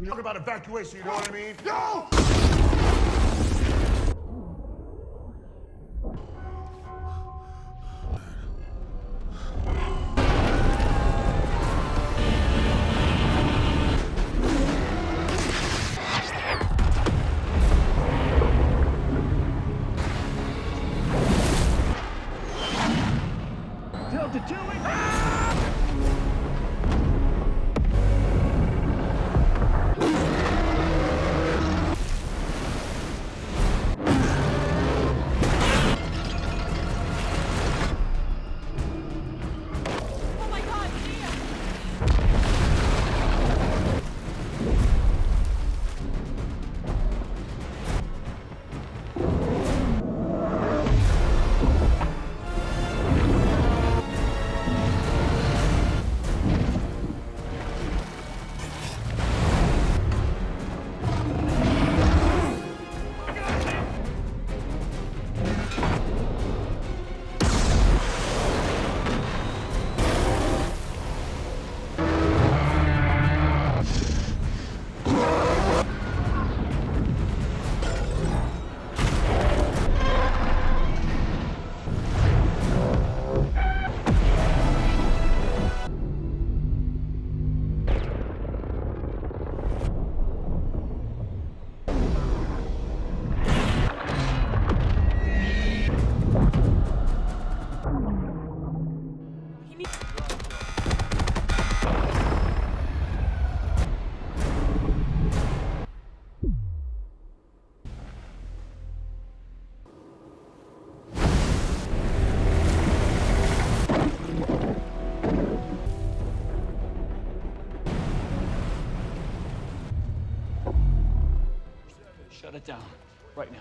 You're talking about evacuation, you know what I mean? No! Delta 2 Shut it down. Right now.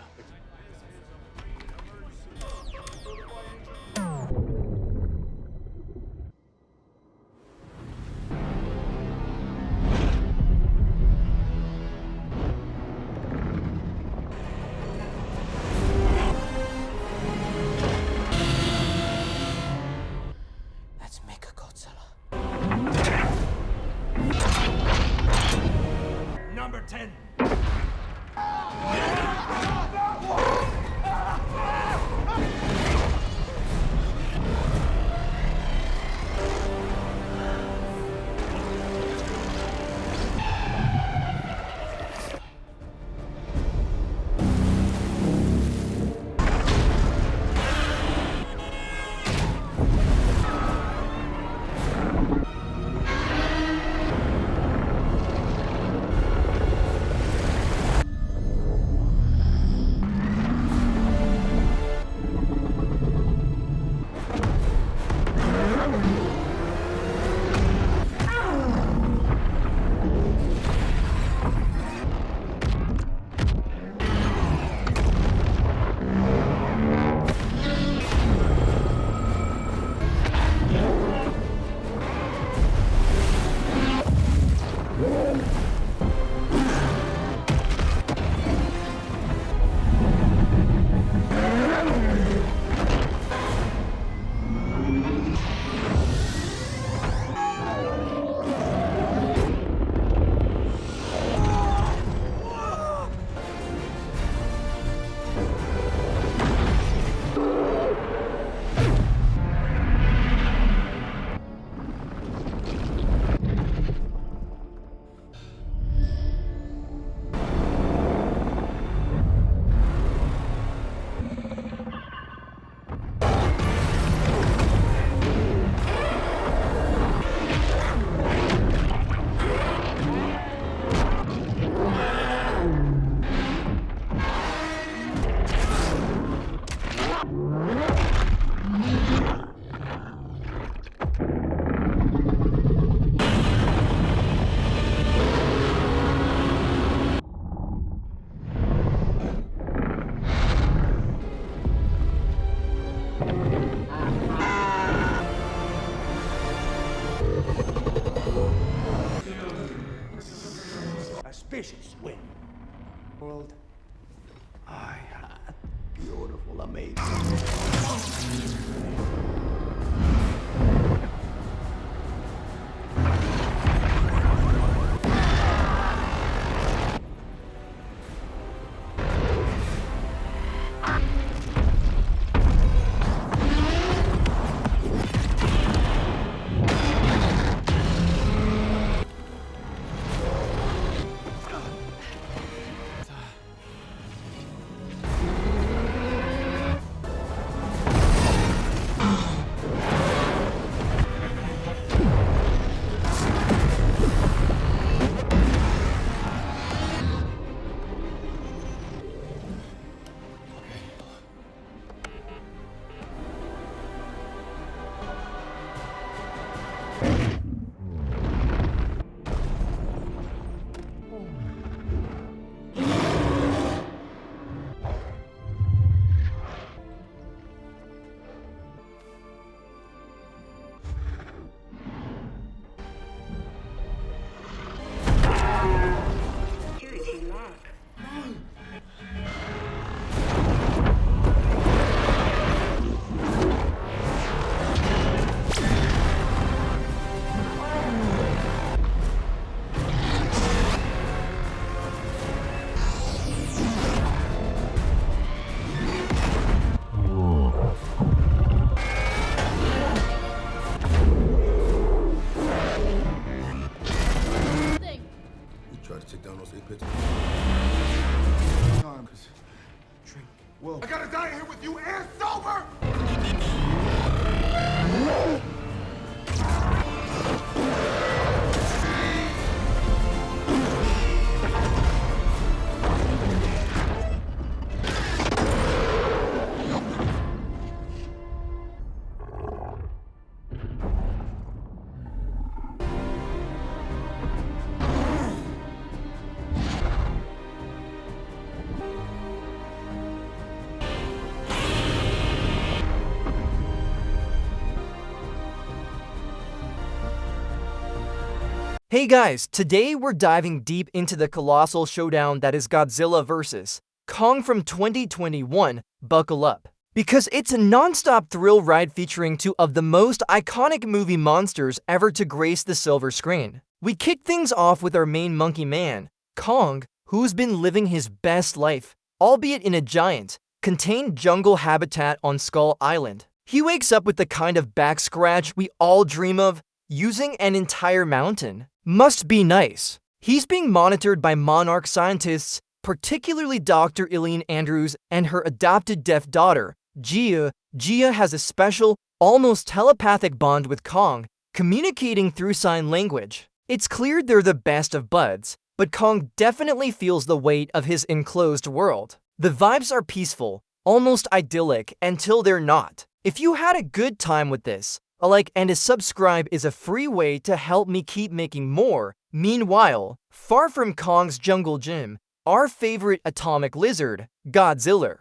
Let's make a Godzilla. Number 10. World. I am beautiful, amazing. I gotta die here with you and sober! Hey guys, today we're diving deep into the colossal showdown that is Godzilla vs. Kong from 2021. Buckle up, because it's a non-stop thrill ride featuring two of the most iconic movie monsters ever to grace the silver screen. We kick things off with our main monkey man, Kong, who's been living his best life, albeit in a giant, contained jungle habitat on Skull Island. He wakes up with the kind of back scratch we all dream of, using an entire mountain. Must be nice. He's being monitored by monarch scientists, particularly Dr. Eileen Andrews and her adopted deaf daughter, Gia. Gia has a special, almost telepathic bond with Kong, communicating through sign language. It's clear they're the best of buds, but Kong definitely feels the weight of his enclosed world. The vibes are peaceful, almost idyllic, until they're not. If you had a good time with this, a like and a subscribe is a free way to help me keep making more. Meanwhile, far from Kong's jungle gym, our favorite atomic lizard, Godzilla,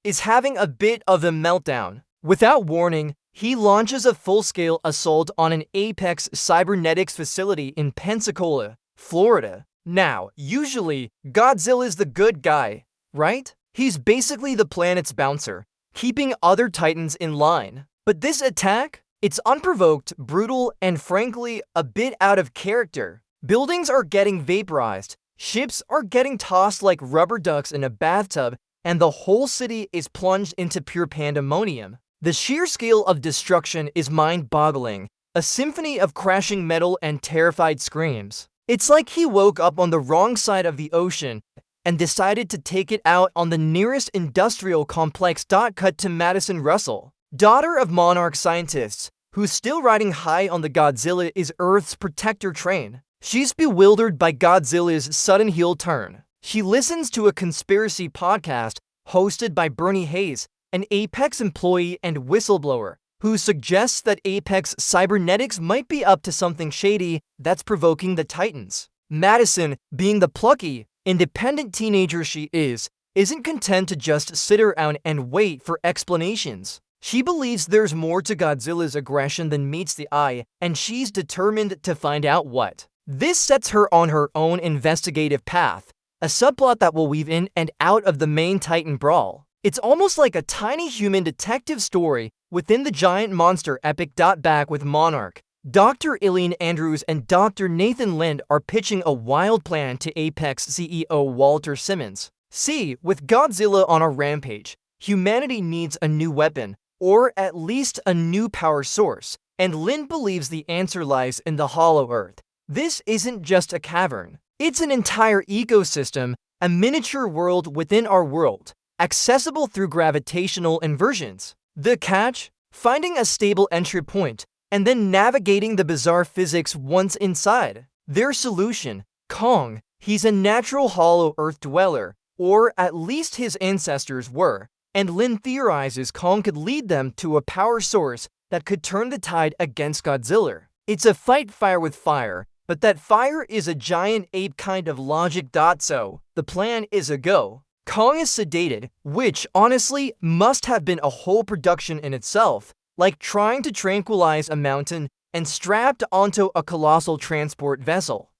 is having a bit of a meltdown. Without warning, he launches a full-scale assault on an Apex cybernetics facility in Pensacola, Florida. Now, usually, Godzilla's the good guy, right? He's basically the planet's bouncer, keeping other titans in line. But this attack? It's unprovoked, brutal, and frankly, a bit out of character. Buildings are getting vaporized, ships are getting tossed like rubber ducks in a bathtub, and the whole city is plunged into pure pandemonium. The sheer scale of destruction is mind-boggling, a symphony of crashing metal and terrified screams. It's like he woke up on the wrong side of the ocean and decided to take it out on the nearest industrial complex. Cut to Madison Russell, daughter of monarch scientists, who's still riding high on the Godzilla is Earth's protector train. She's bewildered by Godzilla's sudden heel turn. She listens to a conspiracy podcast hosted by Bernie Hayes, an Apex employee and whistleblower, who suggests that Apex cybernetics might be up to something shady that's provoking the Titans. Madison, being the plucky, independent teenager she is, isn't content to just sit around and wait for explanations. She believes there's more to Godzilla's aggression than meets the eye, and she's determined to find out what. This sets her on her own investigative path, a subplot that will weave in and out of the main Titan brawl. It's almost like a tiny human detective story within the giant monster epic. Back with Monarch, Dr. Ilian Andrews and Dr. Nathan Lind are pitching a wild plan to Apex CEO Walter Simmons. See, with Godzilla on a rampage, humanity needs a new weapon, or at least a new power source, and Lind believes the answer lies in the Hollow Earth. This isn't just a cavern. It's an entire ecosystem, a miniature world within our world, accessible through gravitational inversions. The catch? Finding a stable entry point, and then navigating the bizarre physics once inside. Their solution? Kong. He's a natural Hollow Earth dweller, or at least his ancestors were, and Lin theorizes Kong could lead them to a power source that could turn the tide against Godzilla. It's a fight fire with fire, but that fire is a giant ape kind of logic. So, the plan is a go. Kong is sedated, which honestly must have been a whole production in itself, like trying to tranquilize a mountain and strapped onto a colossal transport vessel,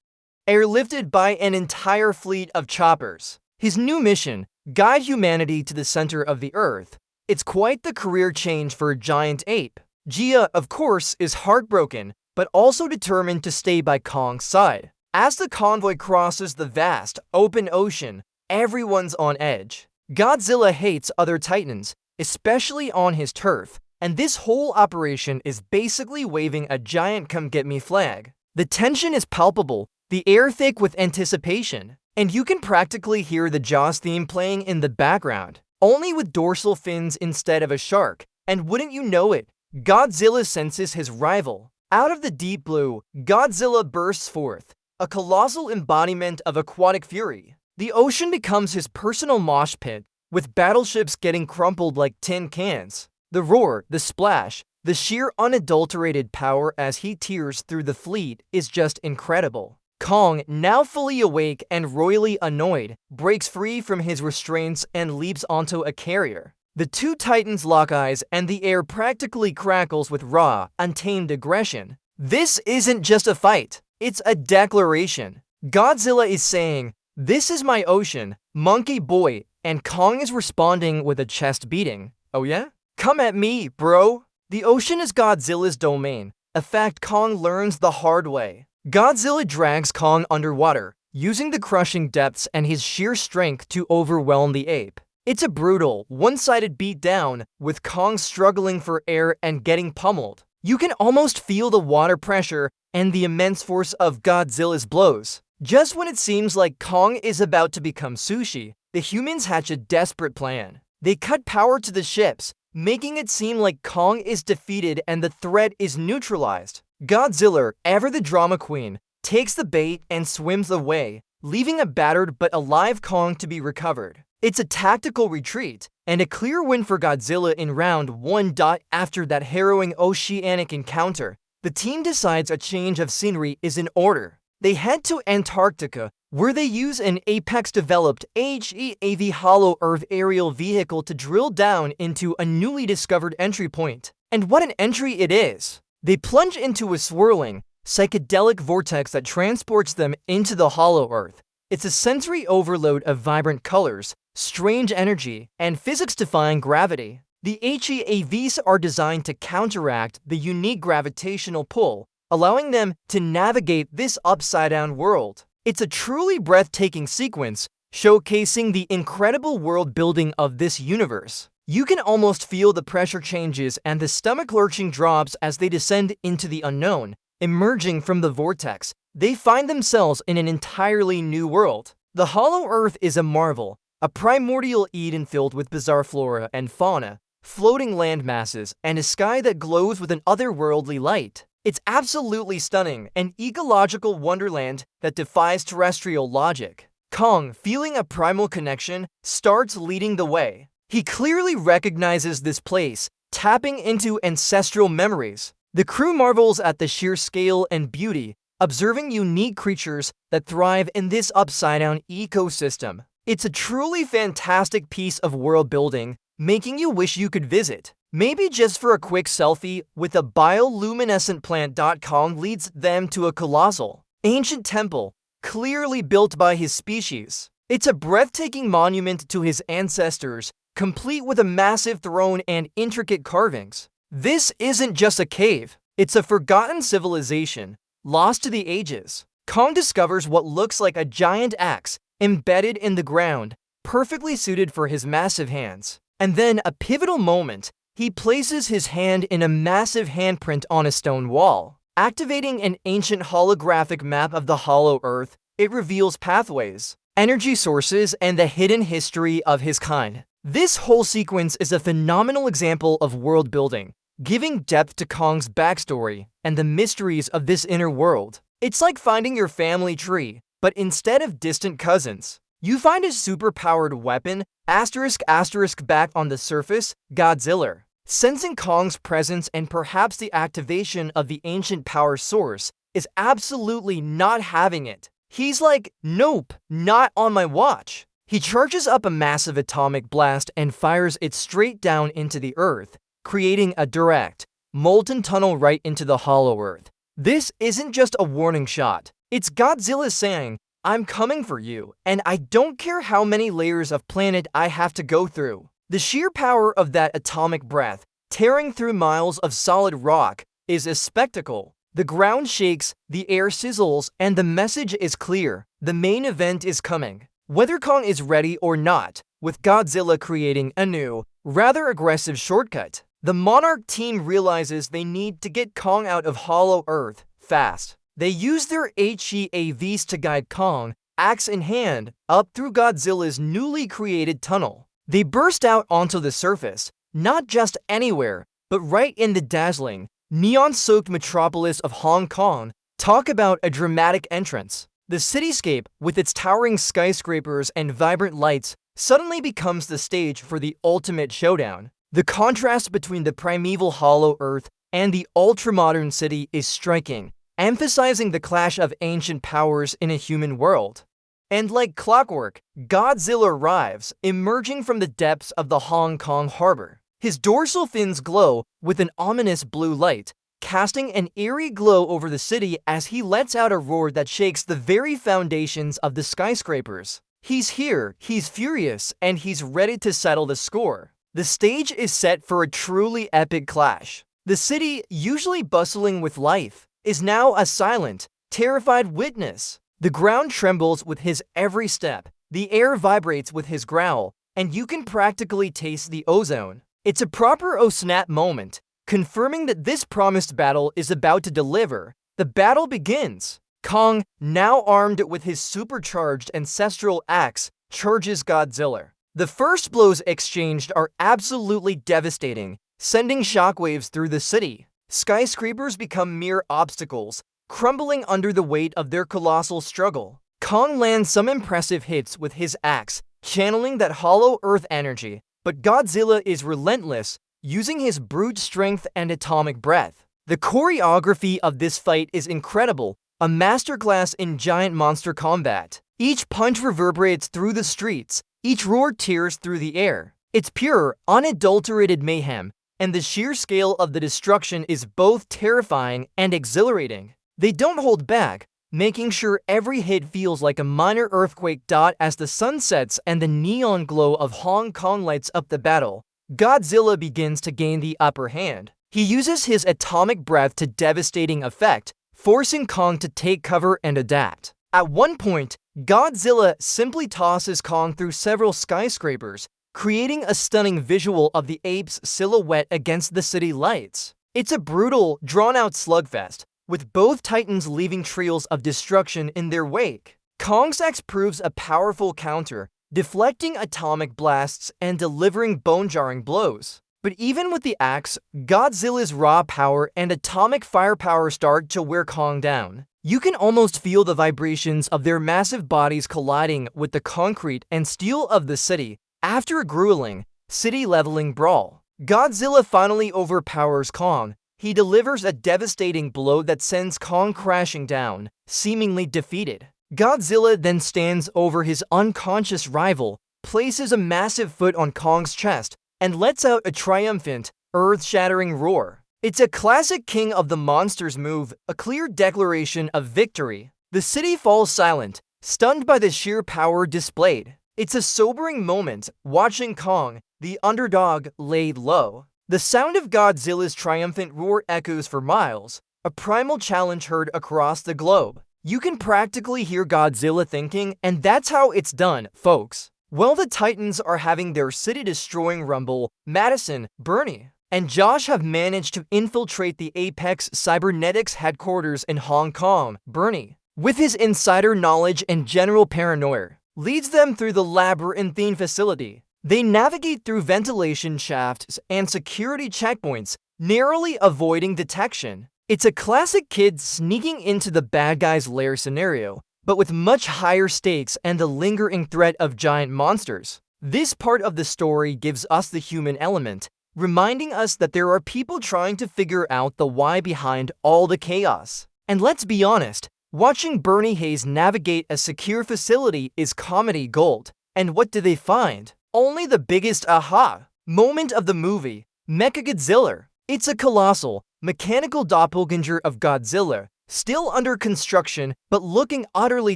airlifted by an entire fleet of choppers. His new mission, guide humanity to the center of the Earth. It's quite the career change for a giant ape. Gia, of course, is heartbroken, but also determined to stay by Kong's side. As the convoy crosses the vast, open ocean, everyone's on edge. Godzilla hates other titans, especially on his turf, and this whole operation is basically waving a giant come-get-me flag. The tension is palpable, the air thick with anticipation, and you can practically hear the Jaws theme playing in the background, only with dorsal fins instead of a shark, and wouldn't you know it, Godzilla senses his rival. Out of the deep blue, Godzilla bursts forth, a colossal embodiment of aquatic fury. The ocean becomes his personal mosh pit, with battleships getting crumpled like tin cans. The roar, the splash, the sheer unadulterated power as he tears through the fleet is just incredible. Kong, now fully awake and royally annoyed, breaks free from his restraints and leaps onto a carrier. The two titans lock eyes and the air practically crackles with raw, untamed aggression. This isn't just a fight, it's a declaration. Godzilla is saying, "This is my ocean, monkey boy," and Kong is responding with a chest beating. Oh yeah? Come at me, bro. The ocean is Godzilla's domain, a fact Kong learns the hard way. Godzilla drags Kong underwater, using the crushing depths and his sheer strength to overwhelm the ape. It's a brutal, one-sided beatdown, with Kong struggling for air and getting pummeled. You can almost feel the water pressure and the immense force of Godzilla's blows. Just when it seems like Kong is about to become sushi, the humans hatch a desperate plan. They cut power to the ships, making it seem like Kong is defeated and the threat is neutralized. Godzilla, ever the drama queen, takes the bait and swims away, leaving a battered but alive Kong to be recovered. It's a tactical retreat, and a clear win for Godzilla in round 1. After that harrowing oceanic encounter, the team decides a change of scenery is in order. They head to Antarctica, where they use an Apex-developed HEAV Hollow Earth aerial vehicle to drill down into a newly discovered entry point. And what an entry it is! They plunge into a swirling, psychedelic vortex that transports them into the Hollow Earth. It's a sensory overload of vibrant colors, strange energy, and physics-defying gravity. The HEAVs are designed to counteract the unique gravitational pull, allowing them to navigate this upside-down world. It's a truly breathtaking sequence, showcasing the incredible world-building of this universe. You can almost feel the pressure changes and the stomach-lurching drops as they descend into the unknown. Emerging from the vortex, they find themselves in an entirely new world. The Hollow Earth is a marvel, a primordial Eden filled with bizarre flora and fauna, floating land masses, and a sky that glows with an otherworldly light. It's absolutely stunning, an ecological wonderland that defies terrestrial logic. Kong, feeling a primal connection, starts leading the way. He clearly recognizes this place, tapping into ancestral memories. The crew marvels at the sheer scale and beauty, observing unique creatures that thrive in this upside-down ecosystem. It's a truly fantastic piece of world building, making you wish you could visit. Maybe just for a quick selfie with a bioluminescent plant. Kong leads them to a colossal, ancient temple, clearly built by his species. It's a breathtaking monument to his ancestors, complete with a massive throne and intricate carvings. This isn't just a cave, it's a forgotten civilization, lost to the ages. Kong discovers what looks like a giant axe embedded in the ground, perfectly suited for his massive hands. And then, a pivotal moment, he places his hand in a massive handprint on a stone wall. Activating an ancient holographic map of the hollow earth, it reveals pathways, energy sources, and the hidden history of his kind. This whole sequence is a phenomenal example of world building, giving depth to Kong's backstory and the mysteries of this inner world. It's like finding your family tree, but instead of distant cousins, you find a super-powered weapon, back on the surface, Godzilla. Sensing Kong's presence and perhaps the activation of the ancient power source is absolutely not having it. He's like, nope, not on my watch. He charges up a massive atomic blast and fires it straight down into the earth, creating a direct, molten tunnel right into the hollow earth. This isn't just a warning shot. It's Godzilla saying, I'm coming for you, and I don't care how many layers of planet I have to go through. The sheer power of that atomic breath, tearing through miles of solid rock, is a spectacle. The ground shakes, the air sizzles, and the message is clear. The main event is coming. Whether Kong is ready or not, with Godzilla creating a new, rather aggressive shortcut, the Monarch team realizes they need to get Kong out of Hollow Earth fast. They use their HEAVs to guide Kong, axe in hand, up through Godzilla's newly created tunnel. They burst out onto the surface, not just anywhere, but right in the dazzling, neon-soaked metropolis of Hong Kong. Talk about a dramatic entrance. The cityscape, with its towering skyscrapers and vibrant lights, suddenly becomes the stage for the ultimate showdown. The contrast between the primeval Hollow Earth and the ultra-modern city is striking, emphasizing the clash of ancient powers in a human world. And like clockwork, Godzilla arrives, emerging from the depths of the Hong Kong harbor. His dorsal fins glow with an ominous blue light, casting an eerie glow over the city as he lets out a roar that shakes the very foundations of the skyscrapers. He's here, he's furious, and he's ready to settle the score. The stage is set for a truly epic clash. The city, usually bustling with life, is now a silent, terrified witness. The ground trembles with his every step, the air vibrates with his growl, and you can practically taste the ozone. It's a proper oh snap moment, confirming that this promised battle is about to deliver. The battle begins. Kong, now armed with his supercharged ancestral axe, charges Godzilla. The first blows exchanged are absolutely devastating, sending shockwaves through the city. Skyscrapers become mere obstacles, crumbling under the weight of their colossal struggle. Kong lands some impressive hits with his axe, channeling that hollow earth energy, but Godzilla is relentless, using his brute strength and atomic breath. The choreography of this fight is incredible, a masterclass in giant monster combat. Each punch reverberates through the streets, each roar tears through the air. It's pure, unadulterated mayhem, and the sheer scale of the destruction is both terrifying and exhilarating. They don't hold back, making sure every hit feels like a minor earthquake. As the sun sets and the neon glow of Hong Kong lights up the battle, Godzilla begins to gain the upper hand. He uses his atomic breath to devastating effect, forcing Kong to take cover and adapt. At one point, Godzilla simply tosses Kong through several skyscrapers, creating a stunning visual of the ape's silhouette against the city lights. It's a brutal, drawn-out slugfest, with both titans leaving trails of destruction in their wake. Kong's axe proves a powerful counter, deflecting atomic blasts and delivering bone-jarring blows. But even with the axe, Godzilla's raw power and atomic firepower start to wear Kong down. You can almost feel the vibrations of their massive bodies colliding with the concrete and steel of the city. After a grueling, city-leveling brawl, Godzilla finally overpowers Kong. He delivers a devastating blow that sends Kong crashing down, seemingly defeated. Godzilla then stands over his unconscious rival, places a massive foot on Kong's chest, and lets out a triumphant, earth-shattering roar. It's a classic King of the Monsters move, a clear declaration of victory. The city falls silent, stunned by the sheer power displayed. It's a sobering moment watching Kong, the underdog, laid low. The sound of Godzilla's triumphant roar echoes for miles, a primal challenge heard across the globe. You can practically hear Godzilla thinking, and that's how it's done, folks. While the Titans are having their city-destroying rumble, Madison, Bernie, and Josh have managed to infiltrate the Apex Cybernetics headquarters in Hong Kong. Bernie, with his insider knowledge and general paranoia, leads them through the labyrinthine facility. They navigate through ventilation shafts and security checkpoints, narrowly avoiding detection. It's a classic kid sneaking into the bad guy's lair scenario, but with much higher stakes and the lingering threat of giant monsters. This part of the story gives us the human element, reminding us that there are people trying to figure out the why behind all the chaos. And let's be honest, watching Bernie Hayes navigate a secure facility is comedy gold. And what do they find? Only the biggest aha moment of the movie, Mechagodzilla. It's a colossal, mechanical doppelganger of Godzilla, still under construction but looking utterly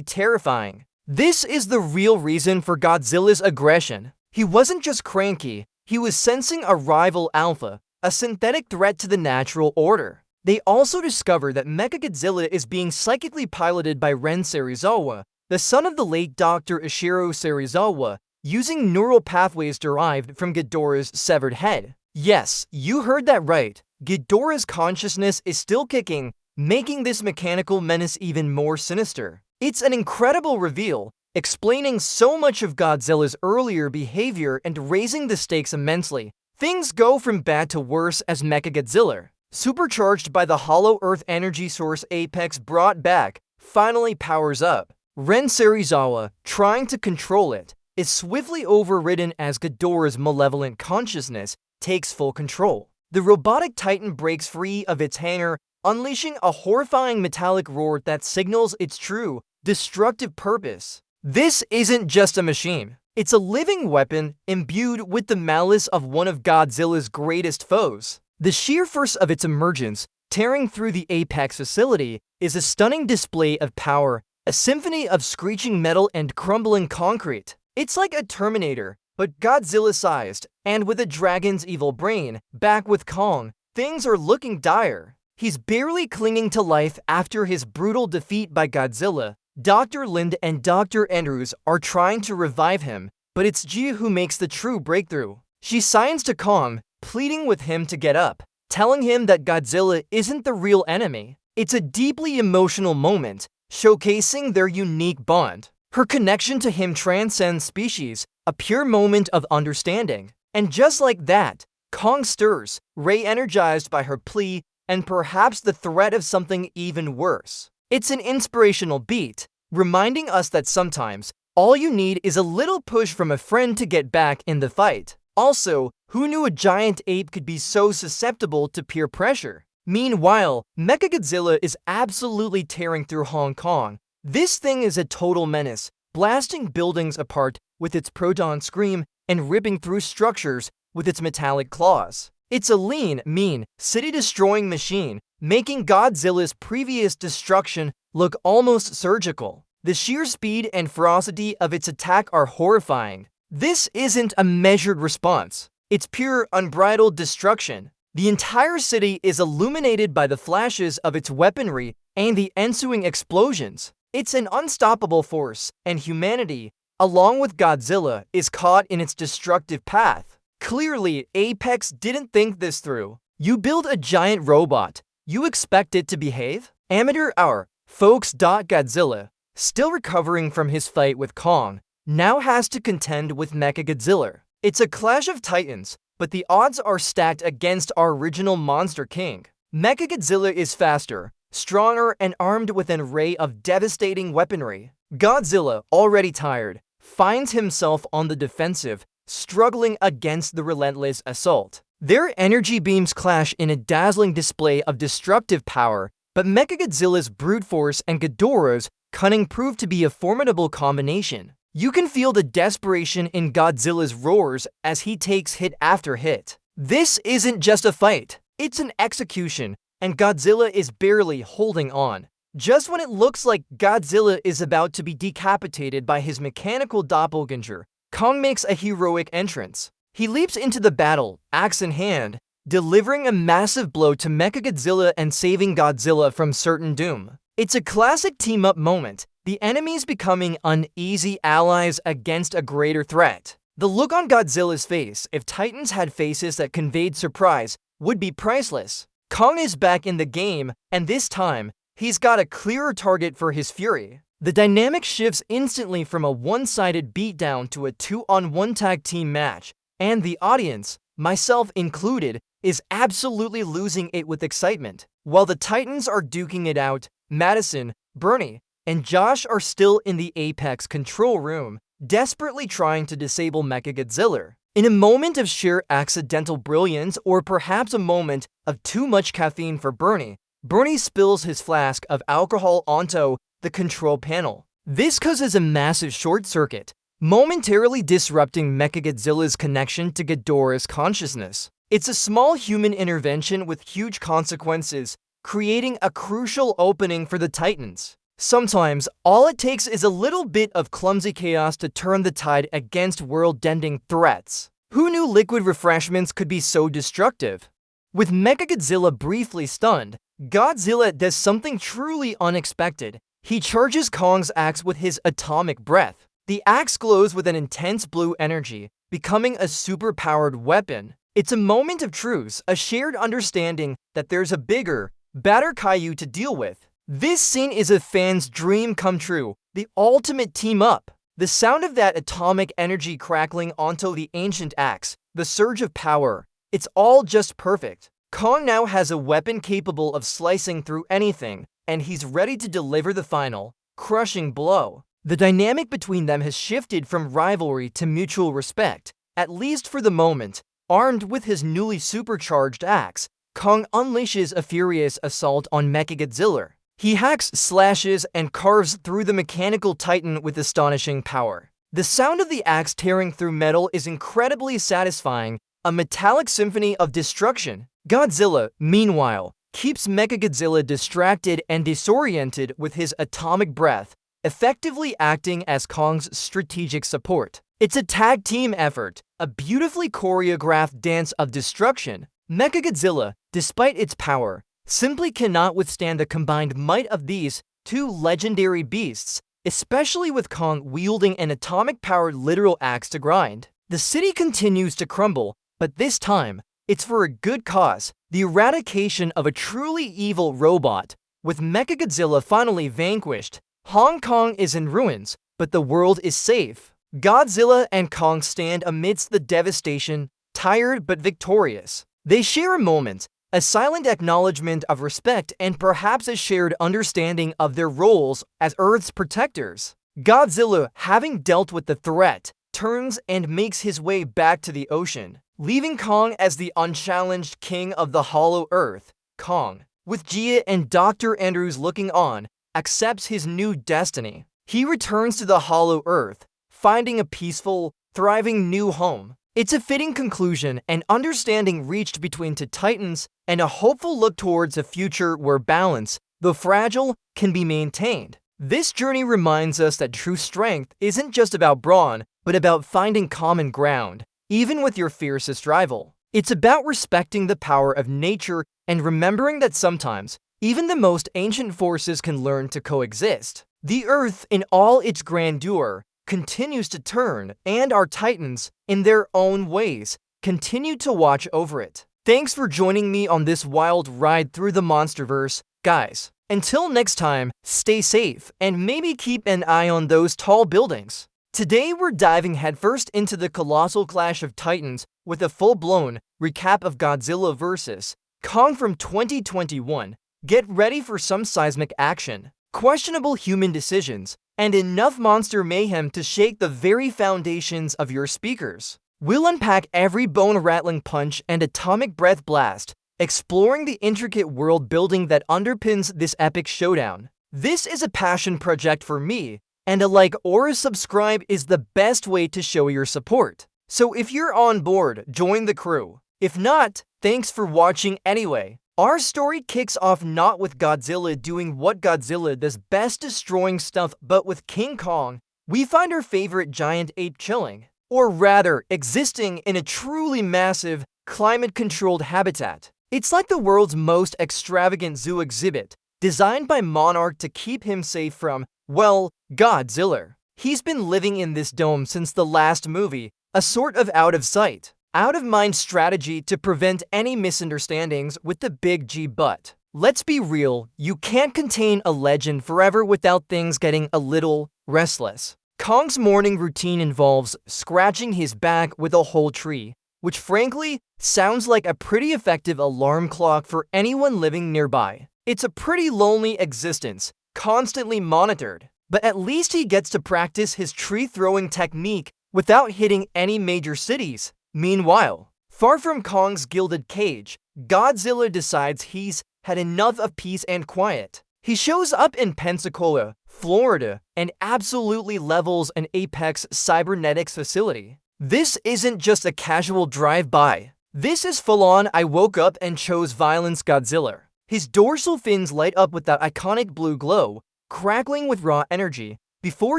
terrifying. This is the real reason for Godzilla's aggression. He wasn't just cranky, he was sensing a rival alpha, a synthetic threat to the natural order. They also discover that Mechagodzilla is being psychically piloted by Ren Serizawa, the son of the late Dr. Ishiro Serizawa, using neural pathways derived from Ghidorah's severed head. Yes, you heard that right. Ghidorah's consciousness is still kicking, making this mechanical menace even more sinister. It's an incredible reveal, explaining so much of Godzilla's earlier behavior and raising the stakes immensely. Things go from bad to worse as Mechagodzilla, supercharged by the hollow earth energy source Apex brought back, finally powers up. Ren Serizawa, trying to control it, is swiftly overridden as Ghidorah's malevolent consciousness takes full control. The robotic titan breaks free of its hanger, unleashing a horrifying metallic roar that signals its true, destructive purpose. This isn't just a machine. It's a living weapon imbued with the malice of one of Godzilla's greatest foes. The sheer force of its emergence, tearing through the Apex facility, is a stunning display of power, a symphony of screeching metal and crumbling concrete. It's like a Terminator, but Godzilla-sized, and with a dragon's evil brain. Back with Kong, things are looking dire. He's barely clinging to life after his brutal defeat by Godzilla. Dr. Lind and Dr. Andrews are trying to revive him, but it's Ji who makes the true breakthrough. She signs to Kong, pleading with him to get up, telling him that Godzilla isn't the real enemy. It's a deeply emotional moment, showcasing their unique bond. Her connection to him transcends species, a pure moment of understanding. And just like that, Kong stirs, re-energized by her plea and perhaps the threat of something even worse. It's an inspirational beat, reminding us that sometimes, all you need is a little push from a friend to get back in the fight. Also, who knew a giant ape could be so susceptible to peer pressure? Meanwhile, Mechagodzilla is absolutely tearing through Hong Kong. This thing is a total menace, blasting buildings apart with its proton scream and ripping through structures with its metallic claws. It's a lean, mean, city-destroying machine, making Godzilla's previous destruction look almost surgical. The sheer speed and ferocity of its attack are horrifying. This isn't a measured response. It's pure, unbridled destruction. The entire city is illuminated by the flashes of its weaponry and the ensuing explosions. It's an unstoppable force, and humanity, along with Godzilla, is caught in its destructive path. Clearly, Apex didn't think this through. You build a giant robot, you expect it to behave? Amateur hour, folks. Godzilla, still recovering from his fight with Kong, now has to contend with Mechagodzilla. It's a clash of titans, but the odds are stacked against our original Monster King. Mechagodzilla is faster, stronger, and armed with an array of devastating weaponry. Godzilla, already tired, finds himself on the defensive, struggling against the relentless assault. Their energy beams clash in a dazzling display of destructive power, but Mechagodzilla's brute force and Ghidorah's cunning prove to be a formidable combination. You can feel the desperation in Godzilla's roars as he takes hit after hit. This isn't just a fight, it's an execution, and Godzilla is barely holding on. Just when it looks like Godzilla is about to be decapitated by his mechanical doppelganger, Kong makes a heroic entrance. He leaps into the battle, axe in hand, delivering a massive blow to Mechagodzilla and saving Godzilla from certain doom. It's a classic team-up moment, the enemies becoming uneasy allies against a greater threat. The look on Godzilla's face, if Titans had faces that conveyed surprise, would be priceless. Kong is back in the game, and this time, he's got a clearer target for his fury. The dynamic shifts instantly from a one-sided beatdown to a 2-on-1 tag team match, and the audience, myself included, is absolutely losing it with excitement. While the Titans are duking it out, Madison, Bernie, and Josh are still in the Apex control room, desperately trying to disable Mechagodzilla. In a moment of sheer accidental brilliance, or perhaps a moment of too much caffeine for Bernie, Bernie spills his flask of alcohol onto the control panel. This causes a massive short circuit, momentarily disrupting Mechagodzilla's connection to Ghidorah's consciousness. It's a small human intervention with huge consequences, creating a crucial opening for the Titans. Sometimes, all it takes is a little bit of clumsy chaos to turn the tide against world-ending threats. Who knew liquid refreshments could be so destructive? With Mechagodzilla briefly stunned, Godzilla does something truly unexpected. He charges Kong's axe with his atomic breath. The axe glows with an intense blue energy, becoming a super-powered weapon. It's a moment of truce, a shared understanding that there's a bigger, badder Kaiju to deal with. This scene is a fan's dream come true, the ultimate team-up. The sound of that atomic energy crackling onto the ancient axe, the surge of power, it's all just perfect. Kong now has a weapon capable of slicing through anything, and he's ready to deliver the final, crushing blow. The dynamic between them has shifted from rivalry to mutual respect, at least for the moment. Armed with his newly supercharged axe, Kong unleashes a furious assault on Mechagodzilla. He hacks, slashes, and carves through the mechanical titan with astonishing power. The sound of the axe tearing through metal is incredibly satisfying, a metallic symphony of destruction. Godzilla, meanwhile, keeps Mechagodzilla distracted and disoriented with his atomic breath, effectively acting as Kong's strategic support. It's a tag team effort, a beautifully choreographed dance of destruction. Mechagodzilla, despite its power, simply cannot withstand the combined might of these two legendary beasts, especially with Kong wielding an atomic-powered literal axe to grind. The city continues to crumble, but this time, it's for a good cause, the eradication of a truly evil robot. With Mechagodzilla finally vanquished, Hong Kong is in ruins, but the world is safe. Godzilla and Kong stand amidst the devastation, tired but victorious. They share a moment, a silent acknowledgement of respect and perhaps a shared understanding of their roles as Earth's protectors. Godzilla, having dealt with the threat, turns and makes his way back to the ocean, leaving Kong as the unchallenged king of the Hollow Earth. Kong, with Gia and Dr. Andrews looking on, accepts his new destiny. He returns to the Hollow Earth, finding a peaceful, thriving new home. It's a fitting conclusion, an understanding reached between two titans, and a hopeful look towards a future where balance, though fragile, can be maintained. This journey reminds us that true strength isn't just about brawn, but about finding common ground, even with your fiercest rival. It's about respecting the power of nature and remembering that sometimes, even the most ancient forces can learn to coexist. The Earth, in all its grandeur, continues to turn, and our titans, in their own ways, continue to watch over it. Thanks for joining me on this wild ride through the Monsterverse, guys. Until next time, stay safe, and maybe keep an eye on those tall buildings. Today we're diving headfirst into the colossal clash of titans with a full-blown recap of Godzilla vs. Kong from 2021. Get ready for some seismic action, questionable human decisions, and enough monster mayhem to shake the very foundations of your speakers. We'll unpack every bone-rattling punch and atomic breath blast, exploring the intricate world building that underpins this epic showdown. This is a passion project for me, and a like or a subscribe is the best way to show your support. So if you're on board, join the crew. If not, thanks for watching anyway. Our story kicks off not with Godzilla doing what Godzilla does best, destroying stuff, but with King Kong. We find our favorite giant ape chilling, or rather, existing in a truly massive, climate-controlled habitat. It's like the world's most extravagant zoo exhibit, designed by Monarch to keep him safe from, well, Godzilla. He's been living in this dome since the last movie, a sort of out-of-sight, out-of-mind strategy to prevent any misunderstandings with the big G. But let's be real, you can't contain a legend forever without things getting a little restless. Kong's morning routine involves scratching his back with a whole tree, which frankly sounds like a pretty effective alarm clock for anyone living nearby. It's a pretty lonely existence, constantly monitored, but at least he gets to practice his tree-throwing technique without hitting any major cities. Meanwhile, far from Kong's gilded cage, Godzilla decides he's had enough of peace and quiet. He shows up in Pensacola, Florida, and absolutely levels an Apex cybernetics facility. This isn't just a casual drive-by. This is full-on I woke up and chose violence Godzilla. His dorsal fins light up with that iconic blue glow, crackling with raw energy, before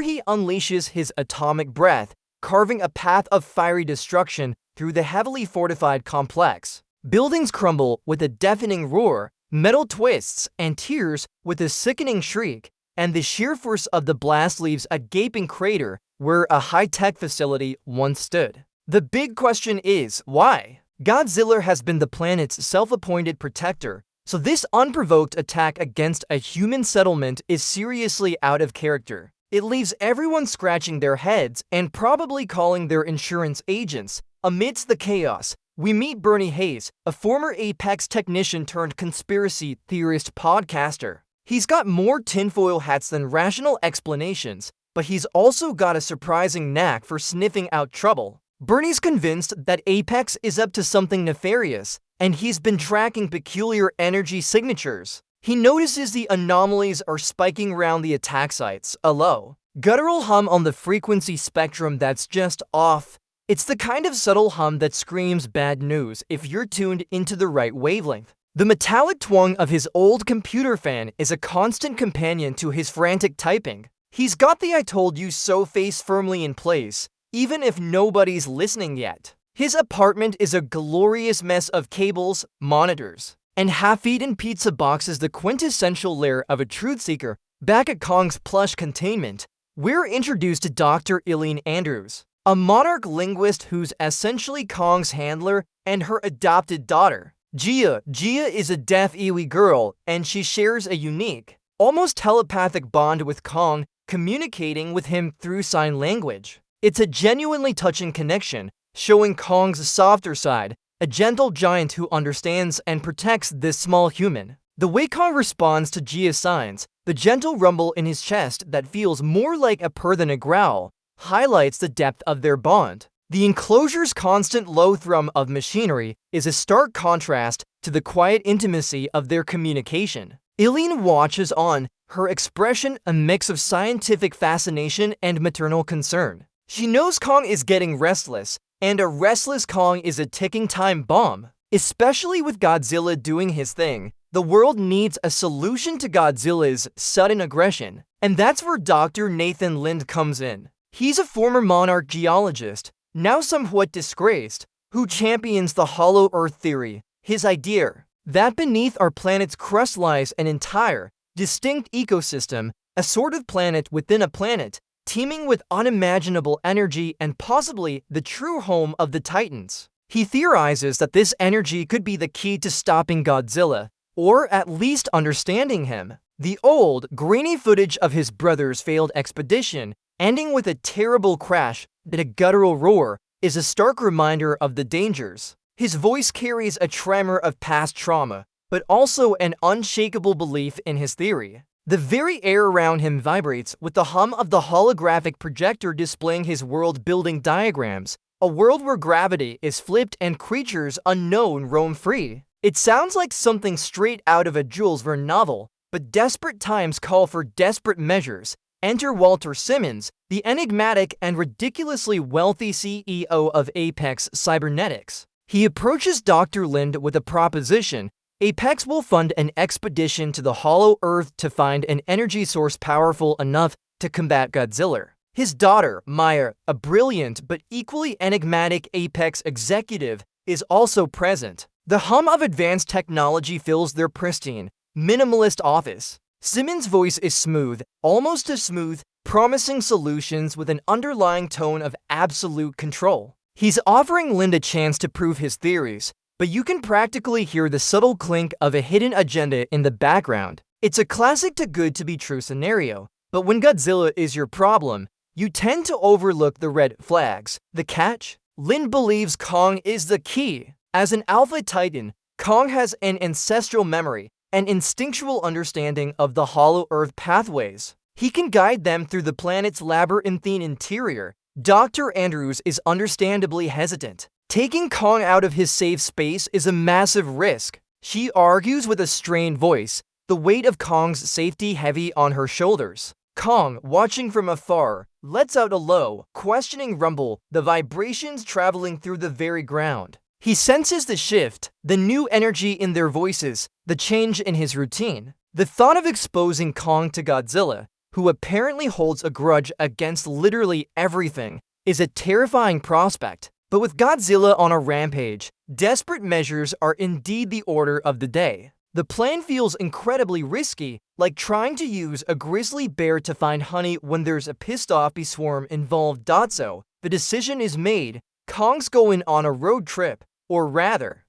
he unleashes his atomic breath, carving a path of fiery destruction through the heavily fortified complex. Buildings crumble with a deafening roar, metal twists and tears with a sickening shriek, and the sheer force of the blast leaves a gaping crater where a high-tech facility once stood. The big question is, why? Godzilla has been the planet's self-appointed protector, so this unprovoked attack against a human settlement is seriously out of character. It leaves everyone scratching their heads and probably calling their insurance agents. Amidst the chaos, we meet Bernie Hayes, a former Apex technician turned conspiracy theorist podcaster. He's got more tinfoil hats than rational explanations, but he's also got a surprising knack for sniffing out trouble. Bernie's convinced that Apex is up to something nefarious, and he's been tracking peculiar energy signatures. He notices the anomalies are spiking around the attack sites, a low, guttural hum on the frequency spectrum that's just off. It's the kind of subtle hum that screams bad news if you're tuned into the right wavelength. The metallic twang of his old computer fan is a constant companion to his frantic typing. He's got the I told you so face firmly in place, even if nobody's listening yet. His apartment is a glorious mess of cables, monitors, and half-eaten pizza boxes, the quintessential lair of a truth seeker. Back at Kong's plush containment, we're introduced to Dr. Eileen Andrews, a monarch linguist who's essentially Kong's handler and her adopted daughter. Gia is a deaf Iwi girl, and she shares a unique, almost telepathic bond with Kong, communicating with him through sign language. It's a genuinely touching connection, showing Kong's softer side, a gentle giant who understands and protects this small human. The way Kong responds to Gia's signs, the gentle rumble in his chest that feels more like a purr than a growl, highlights the depth of their bond. The enclosure's constant low thrum of machinery is a stark contrast to the quiet intimacy of their communication. Eileen watches on, her expression a mix of scientific fascination and maternal concern. She knows Kong is getting restless, and a restless Kong is a ticking time bomb. Especially with Godzilla doing his thing, the world needs a solution to Godzilla's sudden aggression, and that's where Dr. Nathan Lind comes in. He's a former monarch geologist, now somewhat disgraced, who champions the hollow earth theory, his idea that beneath our planet's crust lies an entire, distinct ecosystem, a sort of planet within a planet, teeming with unimaginable energy and possibly the true home of the Titans. He theorizes that this energy could be the key to stopping Godzilla, or at least understanding him. The old, grainy footage of his brother's failed expedition, ending with a terrible crash and a guttural roar, is a stark reminder of the dangers. His voice carries a tremor of past trauma, but also an unshakable belief in his theory. The very air around him vibrates with the hum of the holographic projector displaying his world-building diagrams, a world where gravity is flipped and creatures unknown roam free. It sounds like something straight out of a Jules Verne novel, but desperate times call for desperate measures. Enter Walter Simmons, the enigmatic and ridiculously wealthy CEO of Apex Cybernetics. He approaches Dr. Lind with a proposition, Apex will fund an expedition to the Hollow Earth to find an energy source powerful enough to combat Godzilla. His daughter, Maya, a brilliant but equally enigmatic Apex executive, is also present. The hum of advanced technology fills their pristine, minimalist office. Simmons' voice is smooth, almost too smooth, promising solutions with an underlying tone of absolute control. He's offering Lynn a chance to prove his theories, but you can practically hear the subtle clink of a hidden agenda in the background. It's a classic too good to be true scenario, but when Godzilla is your problem, you tend to overlook the red flags. The catch? Lynn believes Kong is the key. As an alpha titan, Kong has an ancestral memory, an instinctual understanding of the Hollow Earth pathways. He can guide them through the planet's labyrinthine interior. Dr. Andrews is understandably hesitant. Taking Kong out of his safe space is a massive risk. She argues with a strained voice, the weight of Kong's safety heavy on her shoulders. Kong, watching from afar, lets out a low, questioning rumble, the vibrations traveling through the very ground. He senses the shift, the new energy in their voices, the change in his routine. The thought of exposing Kong to Godzilla, who apparently holds a grudge against literally everything, is a terrifying prospect. But with Godzilla on a rampage, desperate measures are indeed the order of the day. The plan feels incredibly risky, like trying to use a grizzly bear to find honey when there's a pissed-off bee swarm involved. So, the decision is made. Kong's going on a road trip, or rather,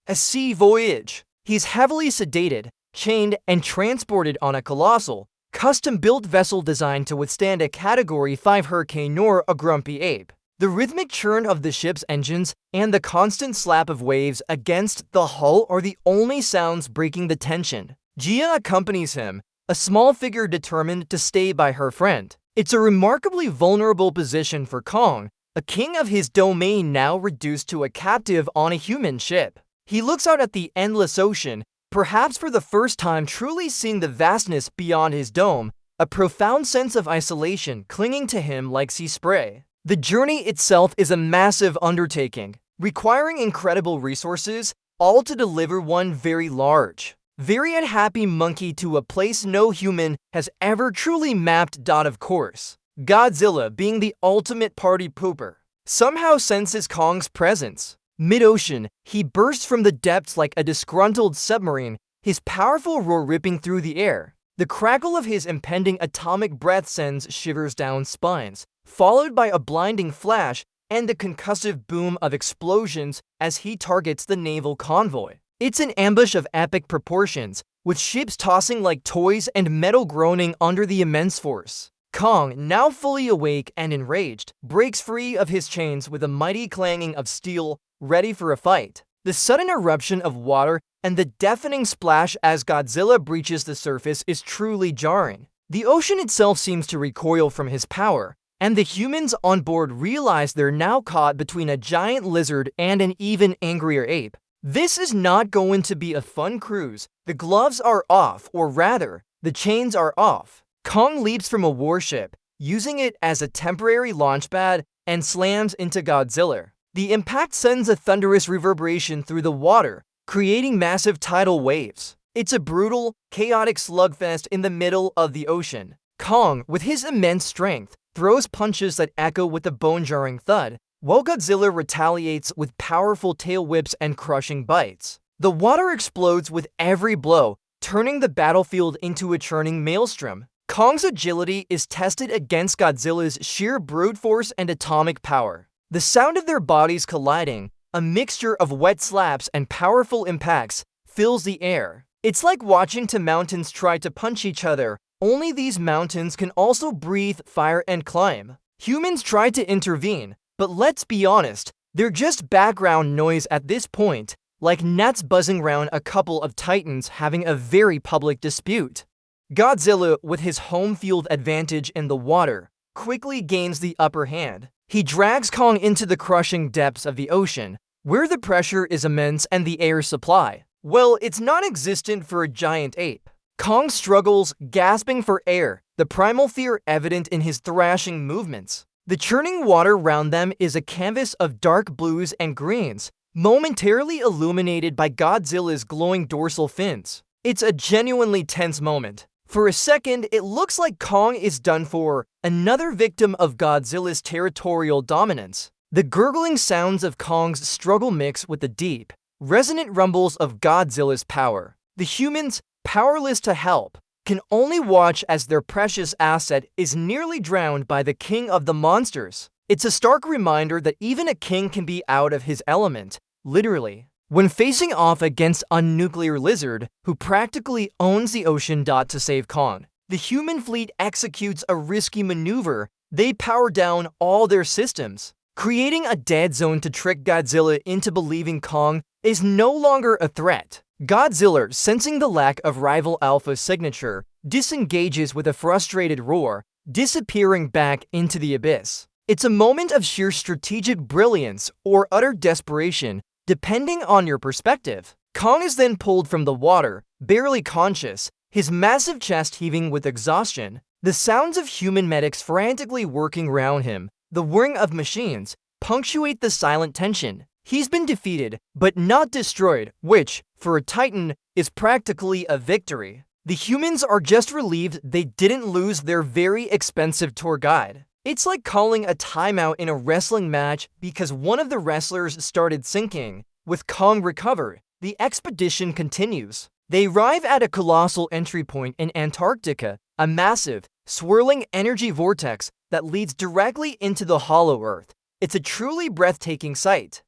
a sea voyage. He's heavily sedated, chained, and transported on a colossal, custom-built vessel designed to withstand a Category 5 hurricane nor a grumpy ape. The rhythmic churn of the ship's engines and the constant slap of waves against the hull are the only sounds breaking the tension. Gia accompanies him, a small figure determined to stay by her friend. It's a remarkably vulnerable position for Kong, a king of his domain now reduced to a captive on a human ship. He looks out at the endless ocean, perhaps for the first time truly seeing the vastness beyond his dome, a profound sense of isolation clinging to him like sea spray. The journey itself is a massive undertaking, requiring incredible resources, all to deliver one very large, very unhappy monkey to a place no human has ever truly mapped. Of course, Godzilla, being the ultimate party pooper, somehow senses Kong's presence. Mid-ocean, he bursts from the depths like a disgruntled submarine, his powerful roar ripping through the air. The crackle of his impending atomic breath sends shivers down spines, followed by a blinding flash and the concussive boom of explosions as he targets the naval convoy. It's an ambush of epic proportions, with ships tossing like toys and metal groaning under the immense force. Kong, now fully awake and enraged, breaks free of his chains with a mighty clanging of steel, ready for a fight. The sudden eruption of water and the deafening splash as Godzilla breaches the surface is truly jarring. The ocean itself seems to recoil from his power, and the humans on board realize they're now caught between a giant lizard and an even angrier ape. This is not going to be a fun cruise. The gloves are off, or rather, the chains are off. Kong leaps from a warship, using it as a temporary launchpad, and slams into Godzilla. The impact sends a thunderous reverberation through the water, creating massive tidal waves. It's a brutal, chaotic slugfest in the middle of the ocean. Kong, with his immense strength, throws punches that echo with a bone-jarring thud, while Godzilla retaliates with powerful tail whips and crushing bites. The water explodes with every blow, turning the battlefield into a churning maelstrom. Kong's agility is tested against Godzilla's sheer brute force and atomic power. The sound of their bodies colliding, a mixture of wet slaps and powerful impacts, fills the air. It's like watching two mountains try to punch each other, only these mountains can also breathe fire and climb. Humans try to intervene, but let's be honest, they're just background noise at this point, like gnats buzzing around a couple of titans having a very public dispute. Godzilla, with his home field advantage in the water, quickly gains the upper hand. He drags Kong into the crushing depths of the ocean, where the pressure is immense and the air supply, well, it's non-existent for a giant ape. Kong struggles, gasping for air, the primal fear evident in his thrashing movements. The churning water around them is a canvas of dark blues and greens, momentarily illuminated by Godzilla's glowing dorsal fins. It's a genuinely tense moment. For a second, it looks like Kong is done for, another victim of Godzilla's territorial dominance. The gurgling sounds of Kong's struggle mix with the deep, resonant rumbles of Godzilla's power. The humans, powerless to help, can only watch as their precious asset is nearly drowned by the king of the monsters. It's a stark reminder that even a king can be out of his element, literally, when facing off against a nuclear lizard who practically owns the ocean. To save Kong, the human fleet executes a risky maneuver. They power down all their systems, creating a dead zone to trick Godzilla into believing Kong is no longer a threat. Godzilla, sensing the lack of rival Alpha's signature, disengages with a frustrated roar, disappearing back into the abyss. It's a moment of sheer strategic brilliance or utter desperation, depending on your perspective. Kong is then pulled from the water, barely conscious, his massive chest heaving with exhaustion. The sounds of human medics frantically working around him, the whirring of machines, punctuate the silent tension. He's been defeated, but not destroyed, which, for a Titan, is practically a victory. The humans are just relieved they didn't lose their very expensive tour guide. It's like calling a timeout in a wrestling match because one of the wrestlers started sinking. With Kong recovered, the expedition continues. They arrive at a colossal entry point in Antarctica, a massive, swirling energy vortex that leads directly into the hollow Earth. It's a truly breathtaking sight.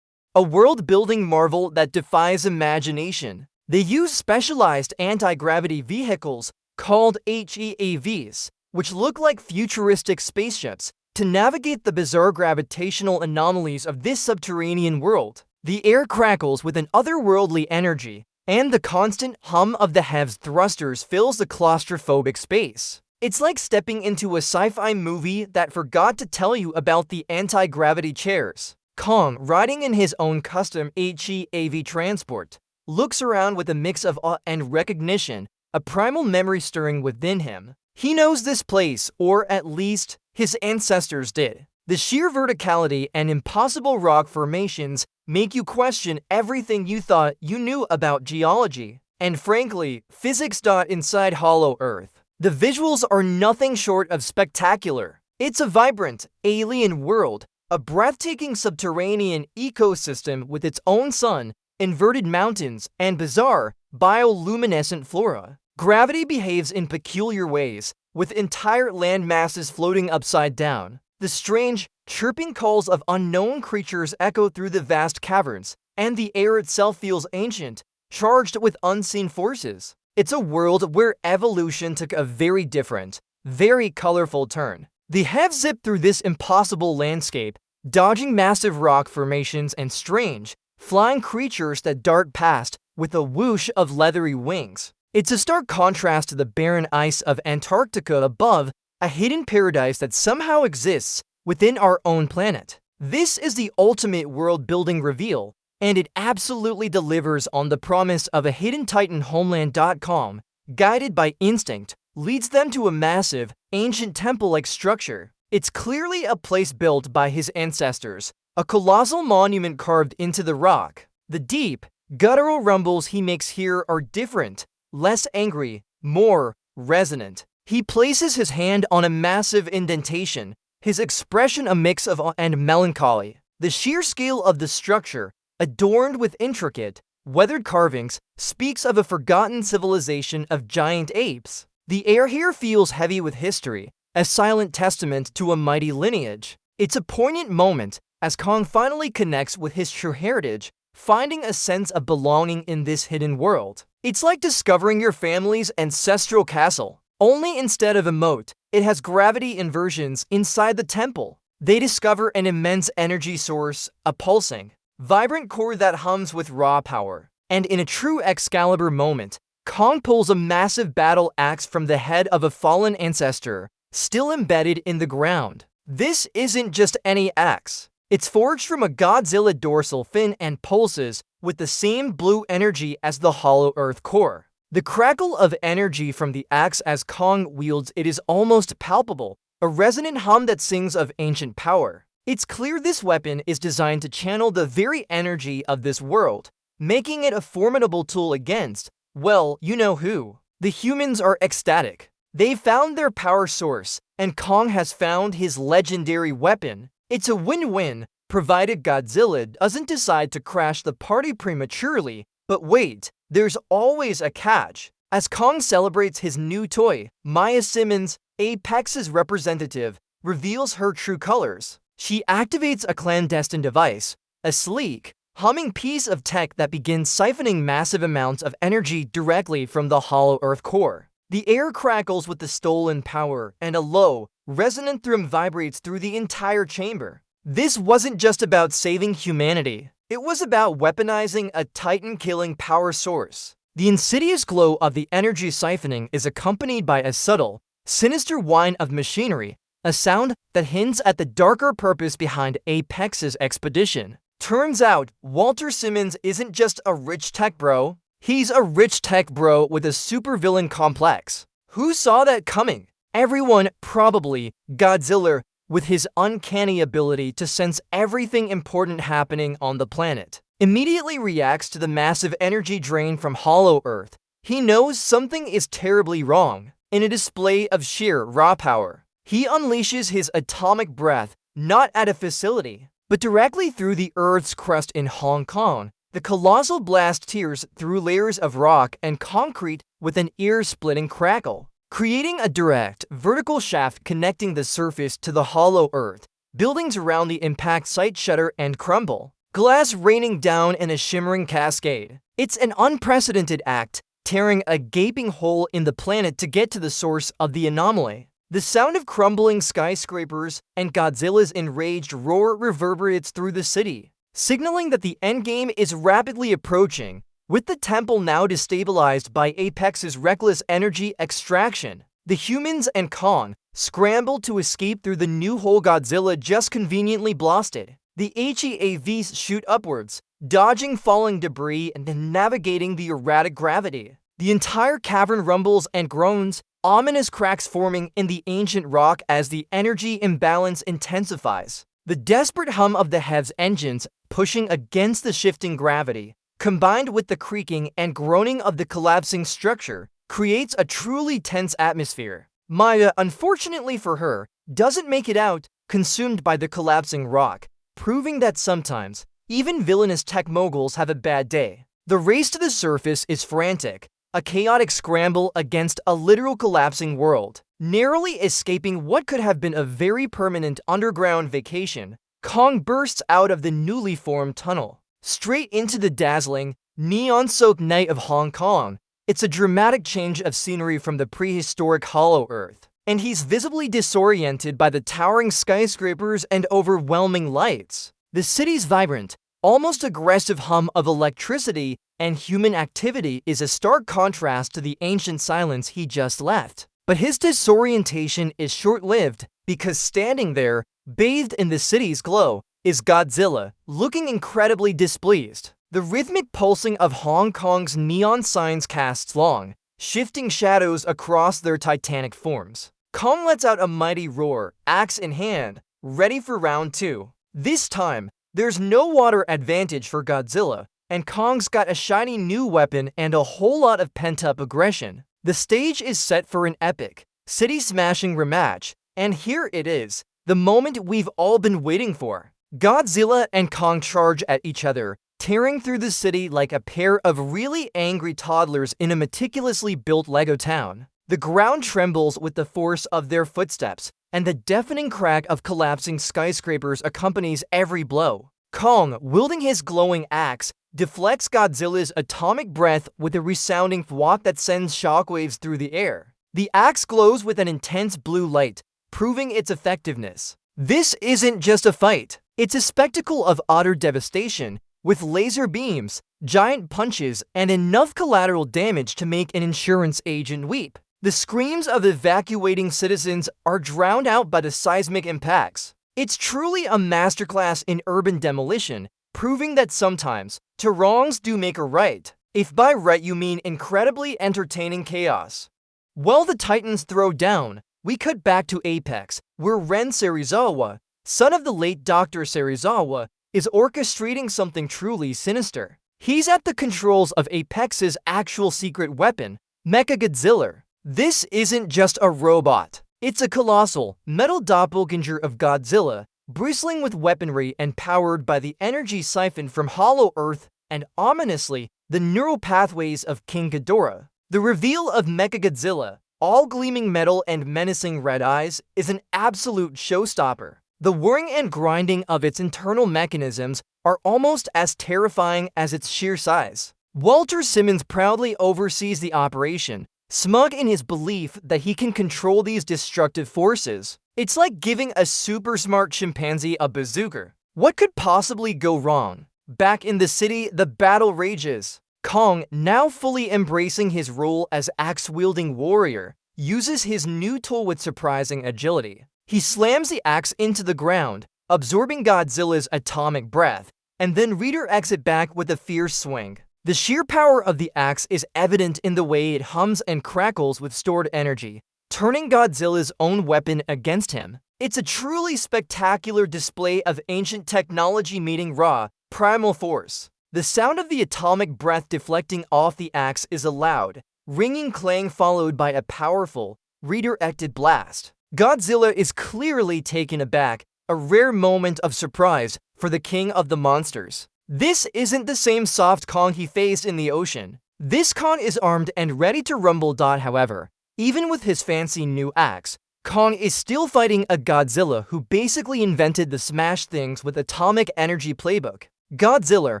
A world-building marvel that defies imagination. They use specialized anti-gravity vehicles called HEAVs, which look like futuristic spaceships, to navigate the bizarre gravitational anomalies of this subterranean world. The air crackles with an otherworldly energy, and the constant hum of the HEAV's thrusters fills the claustrophobic space. It's like stepping into a sci-fi movie that forgot to tell you about the anti-gravity chairs. Kong, riding in his own custom HEAV transport, looks around with a mix of awe and recognition, a primal memory stirring within him. He knows this place, or at least, his ancestors did. The sheer verticality and impossible rock formations make you question everything you thought you knew about geology, and frankly, physics. Inside Hollow Earth, the visuals are nothing short of spectacular. It's a vibrant, alien world, a breathtaking subterranean ecosystem with its own sun, inverted mountains, and bizarre, bioluminescent flora. Gravity behaves in peculiar ways, with entire land masses floating upside down. The strange, chirping calls of unknown creatures echo through the vast caverns, and the air itself feels ancient, charged with unseen forces. It's a world where evolution took a very different, very colorful turn. The HEAVs zip through this impossible landscape, dodging massive rock formations and strange, flying creatures that dart past with a whoosh of leathery wings. It's a stark contrast to the barren ice of Antarctica above, a hidden paradise that somehow exists within our own planet. This is the ultimate world-building reveal, and it absolutely delivers on the promise of a hidden Titan homeland. Kong, guided by instinct, leads them to a massive, ancient temple-like structure. It's clearly a place built by his ancestors, a colossal monument carved into the rock. The deep, guttural rumbles he makes here are different, less angry, more resonant. He places his hand on a massive indentation, his expression a mix of awe and melancholy. The sheer scale of the structure, adorned with intricate, weathered carvings, speaks of a forgotten civilization of giant apes. The air here feels heavy with history, a silent testament to a mighty lineage. It's a poignant moment as Kong finally connects with his true heritage, finding a sense of belonging in this hidden world. It's like discovering your family's ancestral castle. Only instead of a moat, it has gravity inversions inside the temple. They discover an immense energy source, a pulsing, vibrant core that hums with raw power. And in a true Excalibur moment, Kong pulls a massive battle axe from the head of a fallen ancestor, still embedded in the ground. This isn't just any axe. It's forged from a Godzilla dorsal fin and pulses with the same blue energy as the hollow Earth core. The crackle of energy from the axe as Kong wields it is almost palpable, a resonant hum that sings of ancient power. It's clear this weapon is designed to channel the very energy of this world, making it a formidable tool against, well, you know who. The humans are ecstatic. They've found their power source, and Kong has found his legendary weapon. It's a win-win, provided Godzilla doesn't decide to crash the party prematurely. But wait, there's always a catch. As Kong celebrates his new toy, Maya Simmons, Apex's representative, reveals her true colors. She activates a clandestine device, a sleek, humming piece of tech that begins siphoning massive amounts of energy directly from the hollow Earth core. The air crackles with the stolen power, and a low, resonant thrum vibrates through the entire chamber. This wasn't just about saving humanity. It was about weaponizing a Titan-killing power source. The insidious glow of the energy siphoning is accompanied by a subtle, sinister whine of machinery, a sound that hints at the darker purpose behind Apex's expedition. Turns out, Walter Simmons isn't just a rich tech bro. He's a rich tech bro with a supervillain complex. Who saw that coming? Everyone, probably. Godzilla, with his uncanny ability to sense everything important happening on the planet, immediately reacts to the massive energy drain from Hollow Earth. He knows something is terribly wrong. In a display of sheer raw power, he unleashes his atomic breath, not at a facility, but directly through the Earth's crust in Hong Kong. The colossal blast tears through layers of rock and concrete with an ear-splitting crackle, creating a direct, vertical shaft connecting the surface to the hollow Earth. Buildings around the impact site shudder and crumble, glass raining down in a shimmering cascade. It's an unprecedented act, tearing a gaping hole in the planet to get to the source of the anomaly. The sound of crumbling skyscrapers and Godzilla's enraged roar reverberates through the city, signaling that the endgame is rapidly approaching. With the temple now destabilized by Apex's reckless energy extraction, the humans and Kong scramble to escape through the new hole Godzilla just conveniently blasted. The HEAVs shoot upwards, dodging falling debris and navigating the erratic gravity. The entire cavern rumbles and groans, ominous cracks forming in the ancient rock as the energy imbalance intensifies. The desperate hum of the HEAV's engines pushing against the shifting gravity, combined with the creaking and groaning of the collapsing structure, creates a truly tense atmosphere. Maya, unfortunately for her, doesn't make it out, consumed by the collapsing rock, proving that sometimes, even villainous tech moguls have a bad day. The race to the surface is frantic, a chaotic scramble against a literal collapsing world. Narrowly escaping what could have been a very permanent underground vacation, Kong bursts out of the newly formed tunnel, straight into the dazzling, neon-soaked night of Hong Kong. It's a dramatic change of scenery from the prehistoric Hollow Earth, and he's visibly disoriented by the towering skyscrapers and overwhelming lights. The city's vibrant, almost aggressive hum of electricity and human activity is a stark contrast to the ancient silence he just left. But his disorientation is short-lived, because standing there, bathed in the city's glow, is Godzilla, looking incredibly displeased. The rhythmic pulsing of Hong Kong's neon signs casts long, shifting shadows across their titanic forms. Kong lets out a mighty roar, axe in hand, ready for round two. This time, there's no water advantage for Godzilla, and Kong's got a shiny new weapon and a whole lot of pent-up aggression. The stage is set for an epic, city-smashing rematch, and here it is, the moment we've all been waiting for. Godzilla and Kong charge at each other, tearing through the city like a pair of really angry toddlers in a meticulously built Lego town. The ground trembles with the force of their footsteps, and the deafening crack of collapsing skyscrapers accompanies every blow. Kong, wielding his glowing axe, deflects Godzilla's atomic breath with a resounding thwack that sends shockwaves through the air. The axe glows with an intense blue light, proving its effectiveness. This isn't just a fight. It's a spectacle of utter devastation, with laser beams, giant punches, and enough collateral damage to make an insurance agent weep. The screams of evacuating citizens are drowned out by the seismic impacts. It's truly a masterclass in urban demolition, proving that sometimes, to wrongs do make a right, if by right you mean incredibly entertaining chaos. While the Titans throw down, we cut back to Apex, where Ren Serizawa, son of the late Dr. Serizawa, is orchestrating something truly sinister. He's at the controls of Apex's actual secret weapon, Mechagodzilla. This isn't just a robot. It's a colossal, metal doppelganger of Godzilla, bristling with weaponry and powered by the energy siphoned from Hollow Earth and, ominously, the neural pathways of King Ghidorah. The reveal of Mechagodzilla, all gleaming metal and menacing red eyes, is an absolute showstopper. The whirring and grinding of its internal mechanisms are almost as terrifying as its sheer size. Walter Simmons proudly oversees the operation, smug in his belief that he can control these destructive forces. It's like giving a super smart chimpanzee a bazooka. What could possibly go wrong? Back in the city, the battle rages. Kong, now fully embracing his role as axe-wielding warrior, uses his new tool with surprising agility. He slams the axe into the ground, absorbing Godzilla's atomic breath, and then redirects it back with a fierce swing. The sheer power of the axe is evident in the way it hums and crackles with stored energy, turning Godzilla's own weapon against him. It's a truly spectacular display of ancient technology meeting raw, primal force. The sound of the atomic breath deflecting off the axe is a loud, ringing clang followed by a powerful, redirected blast. Godzilla is clearly taken aback, a rare moment of surprise for the king of the monsters. This isn't the same soft Kong he faced in the ocean. This Kong is armed and ready to rumble. However, even with his fancy new axe, Kong is still fighting a Godzilla who basically invented the smash things with atomic energy playbook. Godzilla,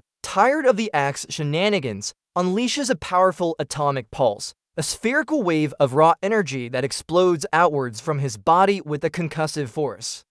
tired of the axe shenanigans, unleashes a powerful atomic pulse, a spherical wave of raw energy that explodes outwards from his body with a concussive force,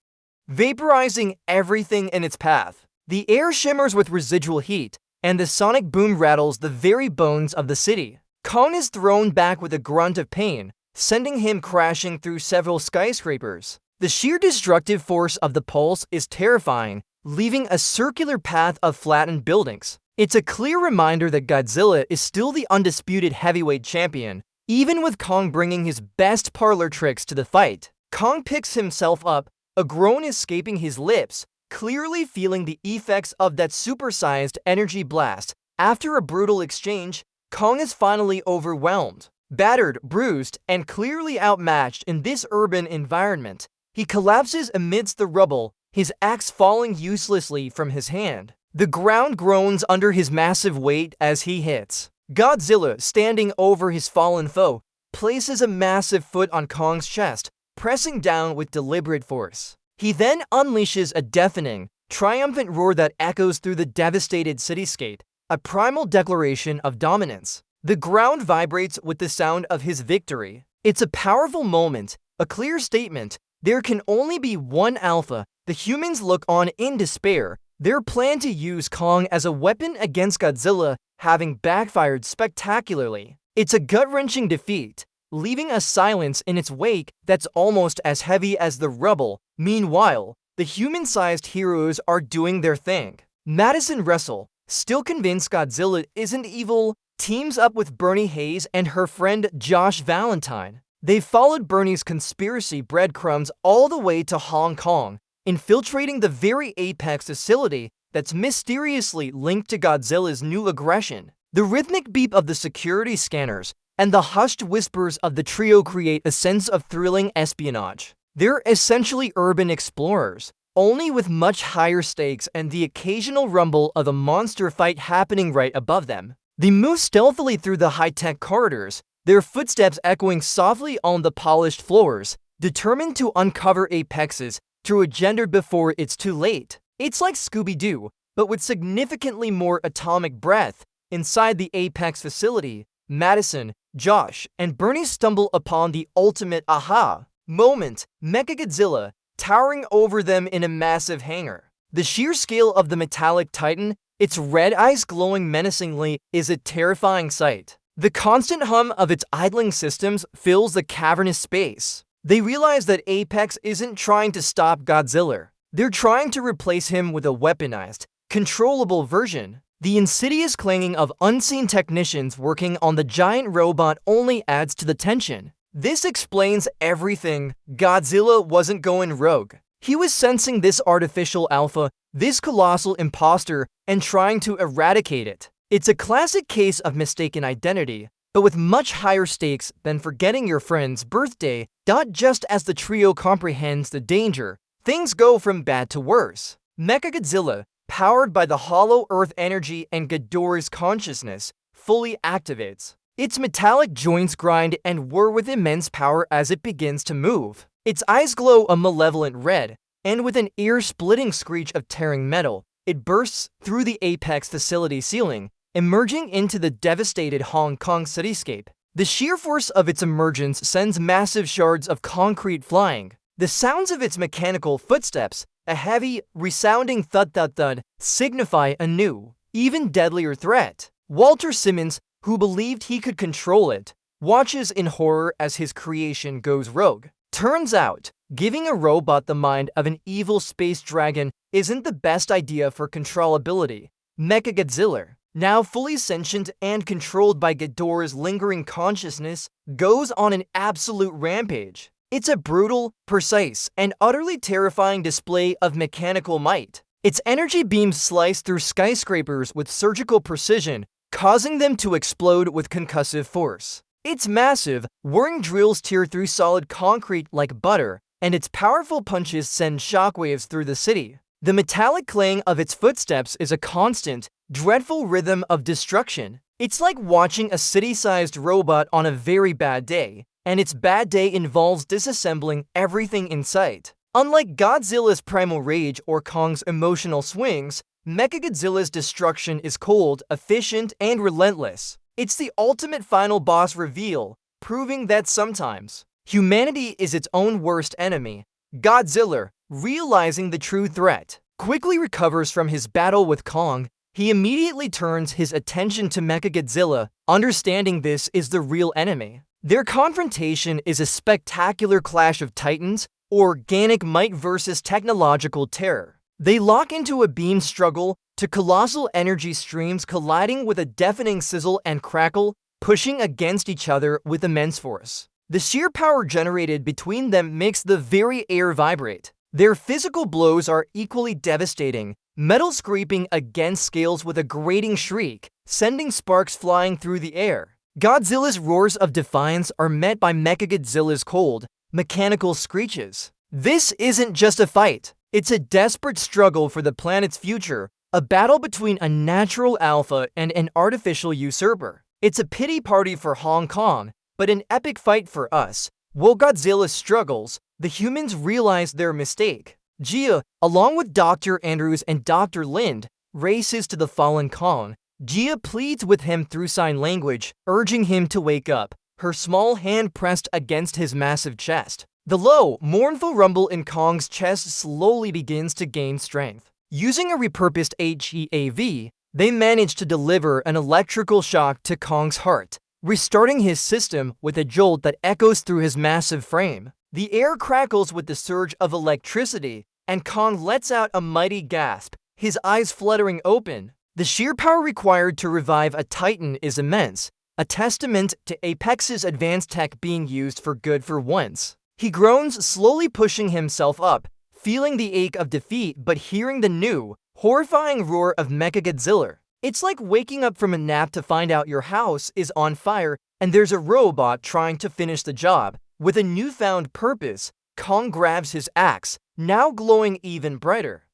vaporizing everything in its path. The air shimmers with residual heat, and the sonic boom rattles the very bones of the city. Kong is thrown back with a grunt of pain, sending him crashing through several skyscrapers. The sheer destructive force of the pulse is terrifying, leaving a circular path of flattened buildings. It's a clear reminder that Godzilla is still the undisputed heavyweight champion, even with Kong bringing his best parlor tricks to the fight. Kong picks himself up, a groan escaping his lips, clearly feeling the effects of that supersized energy blast. After a brutal exchange, Kong is finally overwhelmed. Battered, bruised, and clearly outmatched in this urban environment, he collapses amidst the rubble, his axe falling uselessly from his hand. The ground groans under his massive weight as he hits. Godzilla, standing over his fallen foe, places a massive foot on Kong's chest, pressing down with deliberate force. He then unleashes a deafening, triumphant roar that echoes through the devastated cityscape, a primal declaration of dominance. The ground vibrates with the sound of his victory. It's a powerful moment, a clear statement. There can only be one alpha. The humans look on in despair, their plan to use Kong as a weapon against Godzilla having backfired spectacularly. It's a gut-wrenching defeat, leaving a silence in its wake that's almost as heavy as the rubble. Meanwhile, the human-sized heroes are doing their thing. Madison Russell, still convinced Godzilla isn't evil, teams up with Bernie Hayes and her friend Josh Valentine. They've followed Bernie's conspiracy breadcrumbs all the way to Hong Kong, infiltrating the very Apex facility that's mysteriously linked to Godzilla's new aggression. The rhythmic beep of the security scanners and the hushed whispers of the trio create a sense of thrilling espionage. They're essentially urban explorers, only with much higher stakes and the occasional rumble of a monster fight happening right above them. They move stealthily through the high-tech corridors, their footsteps echoing softly on the polished floors, determined to uncover Apexes through a gender before it's too late. It's like Scooby-Doo, but with significantly more atomic breath. Inside the Apex facility, Madison, Josh, and Bernie stumble upon the ultimate aha moment, Mechagodzilla, towering over them in a massive hangar. The sheer scale of the metallic titan, its red eyes glowing menacingly, is a terrifying sight. The constant hum of its idling systems fills the cavernous space. They realize that Apex isn't trying to stop Godzilla. They're trying to replace him with a weaponized, controllable version. The insidious clanging of unseen technicians working on the giant robot only adds to the tension. This explains everything. Godzilla wasn't going rogue. He was sensing this artificial alpha, this colossal imposter, and trying to eradicate it. It's a classic case of mistaken identity, but with much higher stakes than forgetting your friend's birthday. Just as the trio comprehends the danger, things go from bad to worse. Mechagodzilla, powered by the hollow earth energy and Ghidorah's consciousness, fully activates. Its metallic joints grind and whir with immense power as it begins to move. Its eyes glow a malevolent red, and with an ear-splitting screech of tearing metal, it bursts through the Apex facility ceiling, emerging into the devastated Hong Kong cityscape. The sheer force of its emergence sends massive shards of concrete flying. The sounds of its mechanical footsteps, a heavy, resounding thud-thud-thud, signify a new, even deadlier threat. Walter Simmons, who believed he could control it, watches in horror as his creation goes rogue. Turns out, giving a robot the mind of an evil space dragon isn't the best idea for controllability. Mechagodzilla, now fully sentient and controlled by Ghidorah's lingering consciousness, goes on an absolute rampage. It's a brutal, precise, and utterly terrifying display of mechanical might. Its energy beams slice through skyscrapers with surgical precision, causing them to explode with concussive force. Its massive, whirring drills tear through solid concrete like butter, and its powerful punches send shockwaves through the city. The metallic clang of its footsteps is a constant, dreadful rhythm of destruction. It's like watching a city-sized robot on a very bad day, and its bad day involves disassembling everything in sight. Unlike Godzilla's primal rage or Kong's emotional swings, Mechagodzilla's destruction is cold, efficient, and relentless. It's the ultimate final boss reveal, proving that sometimes humanity is its own worst enemy. Godzilla, realizing the true threat, quickly recovers from his battle with Kong. He immediately turns his attention to Mechagodzilla, understanding this is the real enemy. Their confrontation is a spectacular clash of titans, organic might versus technological terror. They lock into a beam struggle, to colossal energy streams colliding with a deafening sizzle and crackle, pushing against each other with immense force. The sheer power generated between them makes the very air vibrate. Their physical blows are equally devastating, metal scraping against scales with a grating shriek, sending sparks flying through the air. Godzilla's roars of defiance are met by Mechagodzilla's cold, mechanical screeches. This isn't just a fight. It's a desperate struggle for the planet's future, a battle between a natural alpha and an artificial usurper. It's a pity party for Hong Kong, but an epic fight for us. While Godzilla struggles, the humans realize their mistake. Jia, along with Dr. Andrews and Dr. Lind, races to the fallen Kong. Jia pleads with him through sign language, urging him to wake up, her small hand pressed against his massive chest. The low, mournful rumble in Kong's chest slowly begins to gain strength. Using a repurposed HEAV, they manage to deliver an electrical shock to Kong's heart, restarting his system with a jolt that echoes through his massive frame. The air crackles with the surge of electricity, and Kong lets out a mighty gasp, his eyes fluttering open. The sheer power required to revive a Titan is immense, a testament to Apex's advanced tech being used for good for once. He groans, slowly pushing himself up, feeling the ache of defeat but hearing the new, horrifying roar of Mechagodzilla. It's like waking up from a nap to find out your house is on fire and there's a robot trying to finish the job. With a newfound purpose, Kong grabs his axe, now glowing even brighter,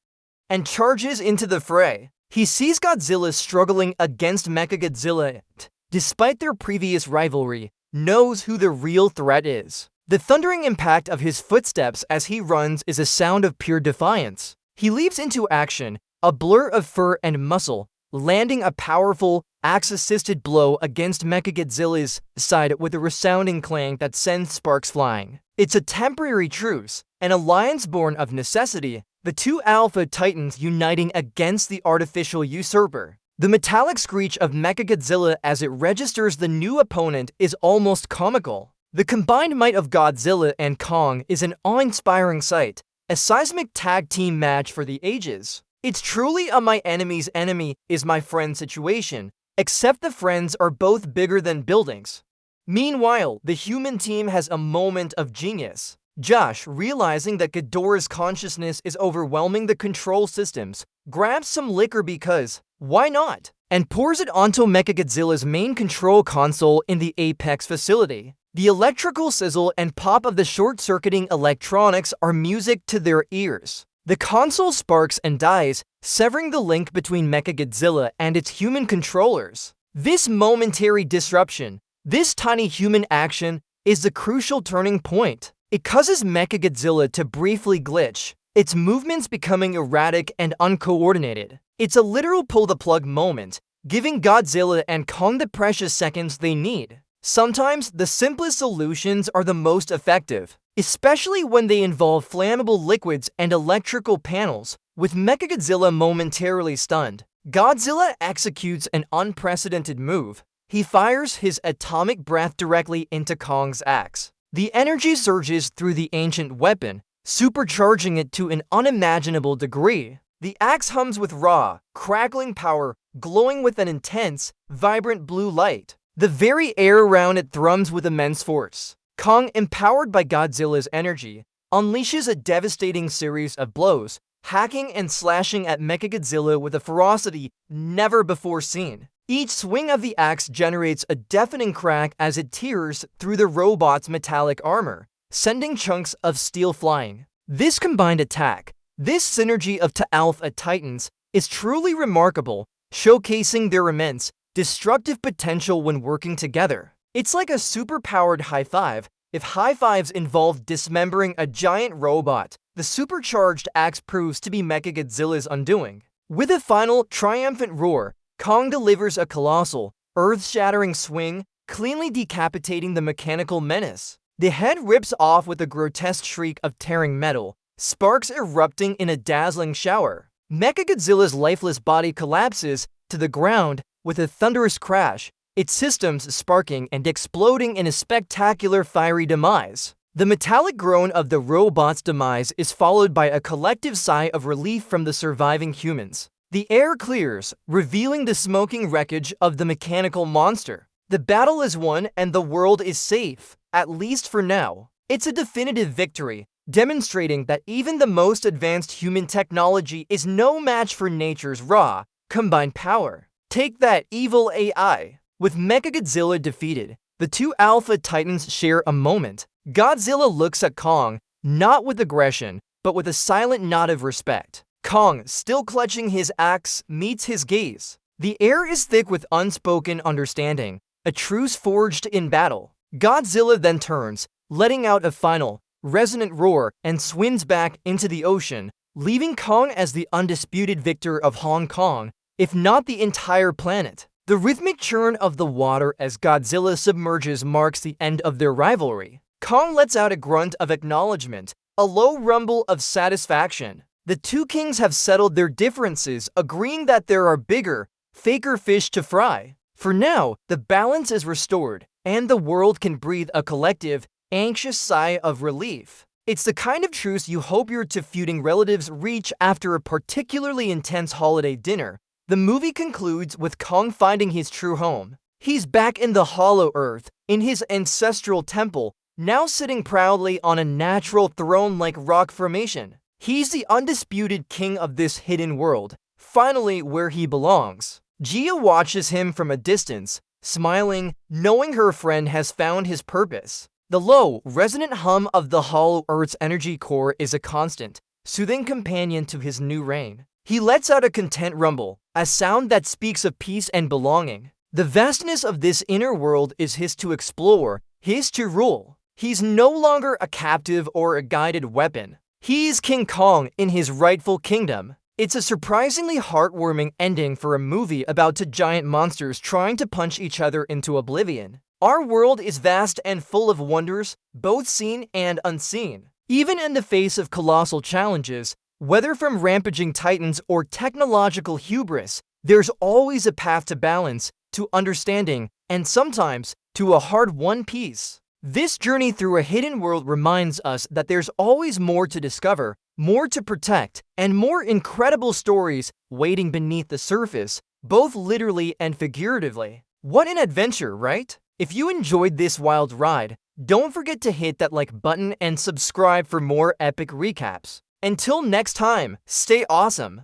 and charges into the fray. He sees Godzilla struggling against Mechagodzilla, despite their previous rivalry, knows who the real threat is. The thundering impact of his footsteps as he runs is a sound of pure defiance. He leaps into action, a blur of fur and muscle, landing a powerful, axe-assisted blow against Mechagodzilla's side with a resounding clang that sends sparks flying. It's a temporary truce, an alliance born of necessity, the two alpha titans uniting against the artificial usurper. The metallic screech of Mechagodzilla as it registers the new opponent is almost comical. The combined might of Godzilla and Kong is an awe-inspiring sight, a seismic tag team match for the ages. It's truly a my enemy's enemy is my friend situation, except the friends are both bigger than buildings. Meanwhile, the human team has a moment of genius. Josh, realizing that Ghidorah's consciousness is overwhelming the control systems, grabs some liquor because, why not? And pours it onto Mechagodzilla's main control console in the Apex facility. The electrical sizzle and pop of the short-circuiting electronics are music to their ears. The console sparks and dies, severing the link between Mechagodzilla and its human controllers. This momentary disruption, this tiny human action, is the crucial turning point. It causes Mechagodzilla to briefly glitch, its movements becoming erratic and uncoordinated. It's a literal pull-the-plug moment, giving Godzilla and Kong the precious seconds they need. Sometimes, the simplest solutions are the most effective, especially when they involve flammable liquids and electrical panels. With Mechagodzilla momentarily stunned, Godzilla executes an unprecedented move. He fires his atomic breath directly into Kong's axe. The energy surges through the ancient weapon, supercharging it to an unimaginable degree. The axe hums with raw, crackling power, glowing with an intense, vibrant blue light. The very air around it thrums with immense force. Kong, empowered by Godzilla's energy, unleashes a devastating series of blows, hacking and slashing at Mechagodzilla with a ferocity never before seen. Each swing of the axe generates a deafening crack as it tears through the robot's metallic armor, sending chunks of steel flying. This combined attack, this synergy of Alpha Titans, is truly remarkable, showcasing their immense, destructive potential when working together. It's like a super-powered high five. If high fives involve dismembering a giant robot, the supercharged axe proves to be Mechagodzilla's undoing. With a final, triumphant roar, Kong delivers a colossal, earth-shattering swing, cleanly decapitating the mechanical menace. The head rips off with a grotesque shriek of tearing metal, sparks erupting in a dazzling shower. Mechagodzilla's lifeless body collapses to the ground with a thunderous crash, its systems sparking and exploding in a spectacular fiery demise. The metallic groan of the robot's demise is followed by a collective sigh of relief from the surviving humans. The air clears, revealing the smoking wreckage of the mechanical monster. The battle is won and the world is safe, at least for now. It's a definitive victory, demonstrating that even the most advanced human technology is no match for nature's raw, combined power. Take that, evil AI! With Mechagodzilla defeated, the two Alpha Titans share a moment. Godzilla looks at Kong, not with aggression, but with a silent nod of respect. Kong, still clutching his axe, meets his gaze. The air is thick with unspoken understanding, a truce forged in battle. Godzilla then turns, letting out a final, resonant roar, and swims back into the ocean, leaving Kong as the undisputed victor of Hong Kong, if not the entire planet. The rhythmic churn of the water as Godzilla submerges marks the end of their rivalry. Kong lets out a grunt of acknowledgement, a low rumble of satisfaction. The two kings have settled their differences, agreeing that there are bigger, faker fish to fry. For now, the balance is restored, and the world can breathe a collective, anxious sigh of relief. It's the kind of truce you hope your two feuding relatives reach after a particularly intense holiday dinner. The movie concludes with Kong finding his true home. He's back in the Hollow Earth, in his ancestral temple, now sitting proudly on a natural throne-like rock formation. He's the undisputed king of this hidden world, finally where he belongs. Gia watches him from a distance, smiling, knowing her friend has found his purpose. The low, resonant hum of the Hollow Earth's energy core is a constant, soothing companion to his new reign. He lets out a content rumble, a sound that speaks of peace and belonging. The vastness of this inner world is his to explore, his to rule. He's no longer a captive or a guided weapon. He's King Kong in his rightful kingdom. It's a surprisingly heartwarming ending for a movie about two giant monsters trying to punch each other into oblivion. Our world is vast and full of wonders, both seen and unseen. Even in the face of colossal challenges, whether from rampaging titans or technological hubris, there's always a path to balance, to understanding, and sometimes to a hard-won peace. This journey through a hidden world reminds us that there's always more to discover, more to protect, and more incredible stories waiting beneath the surface, both literally and figuratively. What an adventure, right? If you enjoyed this wild ride, Don't forget to hit that like button and subscribe for more epic recaps. Until next time, stay awesome!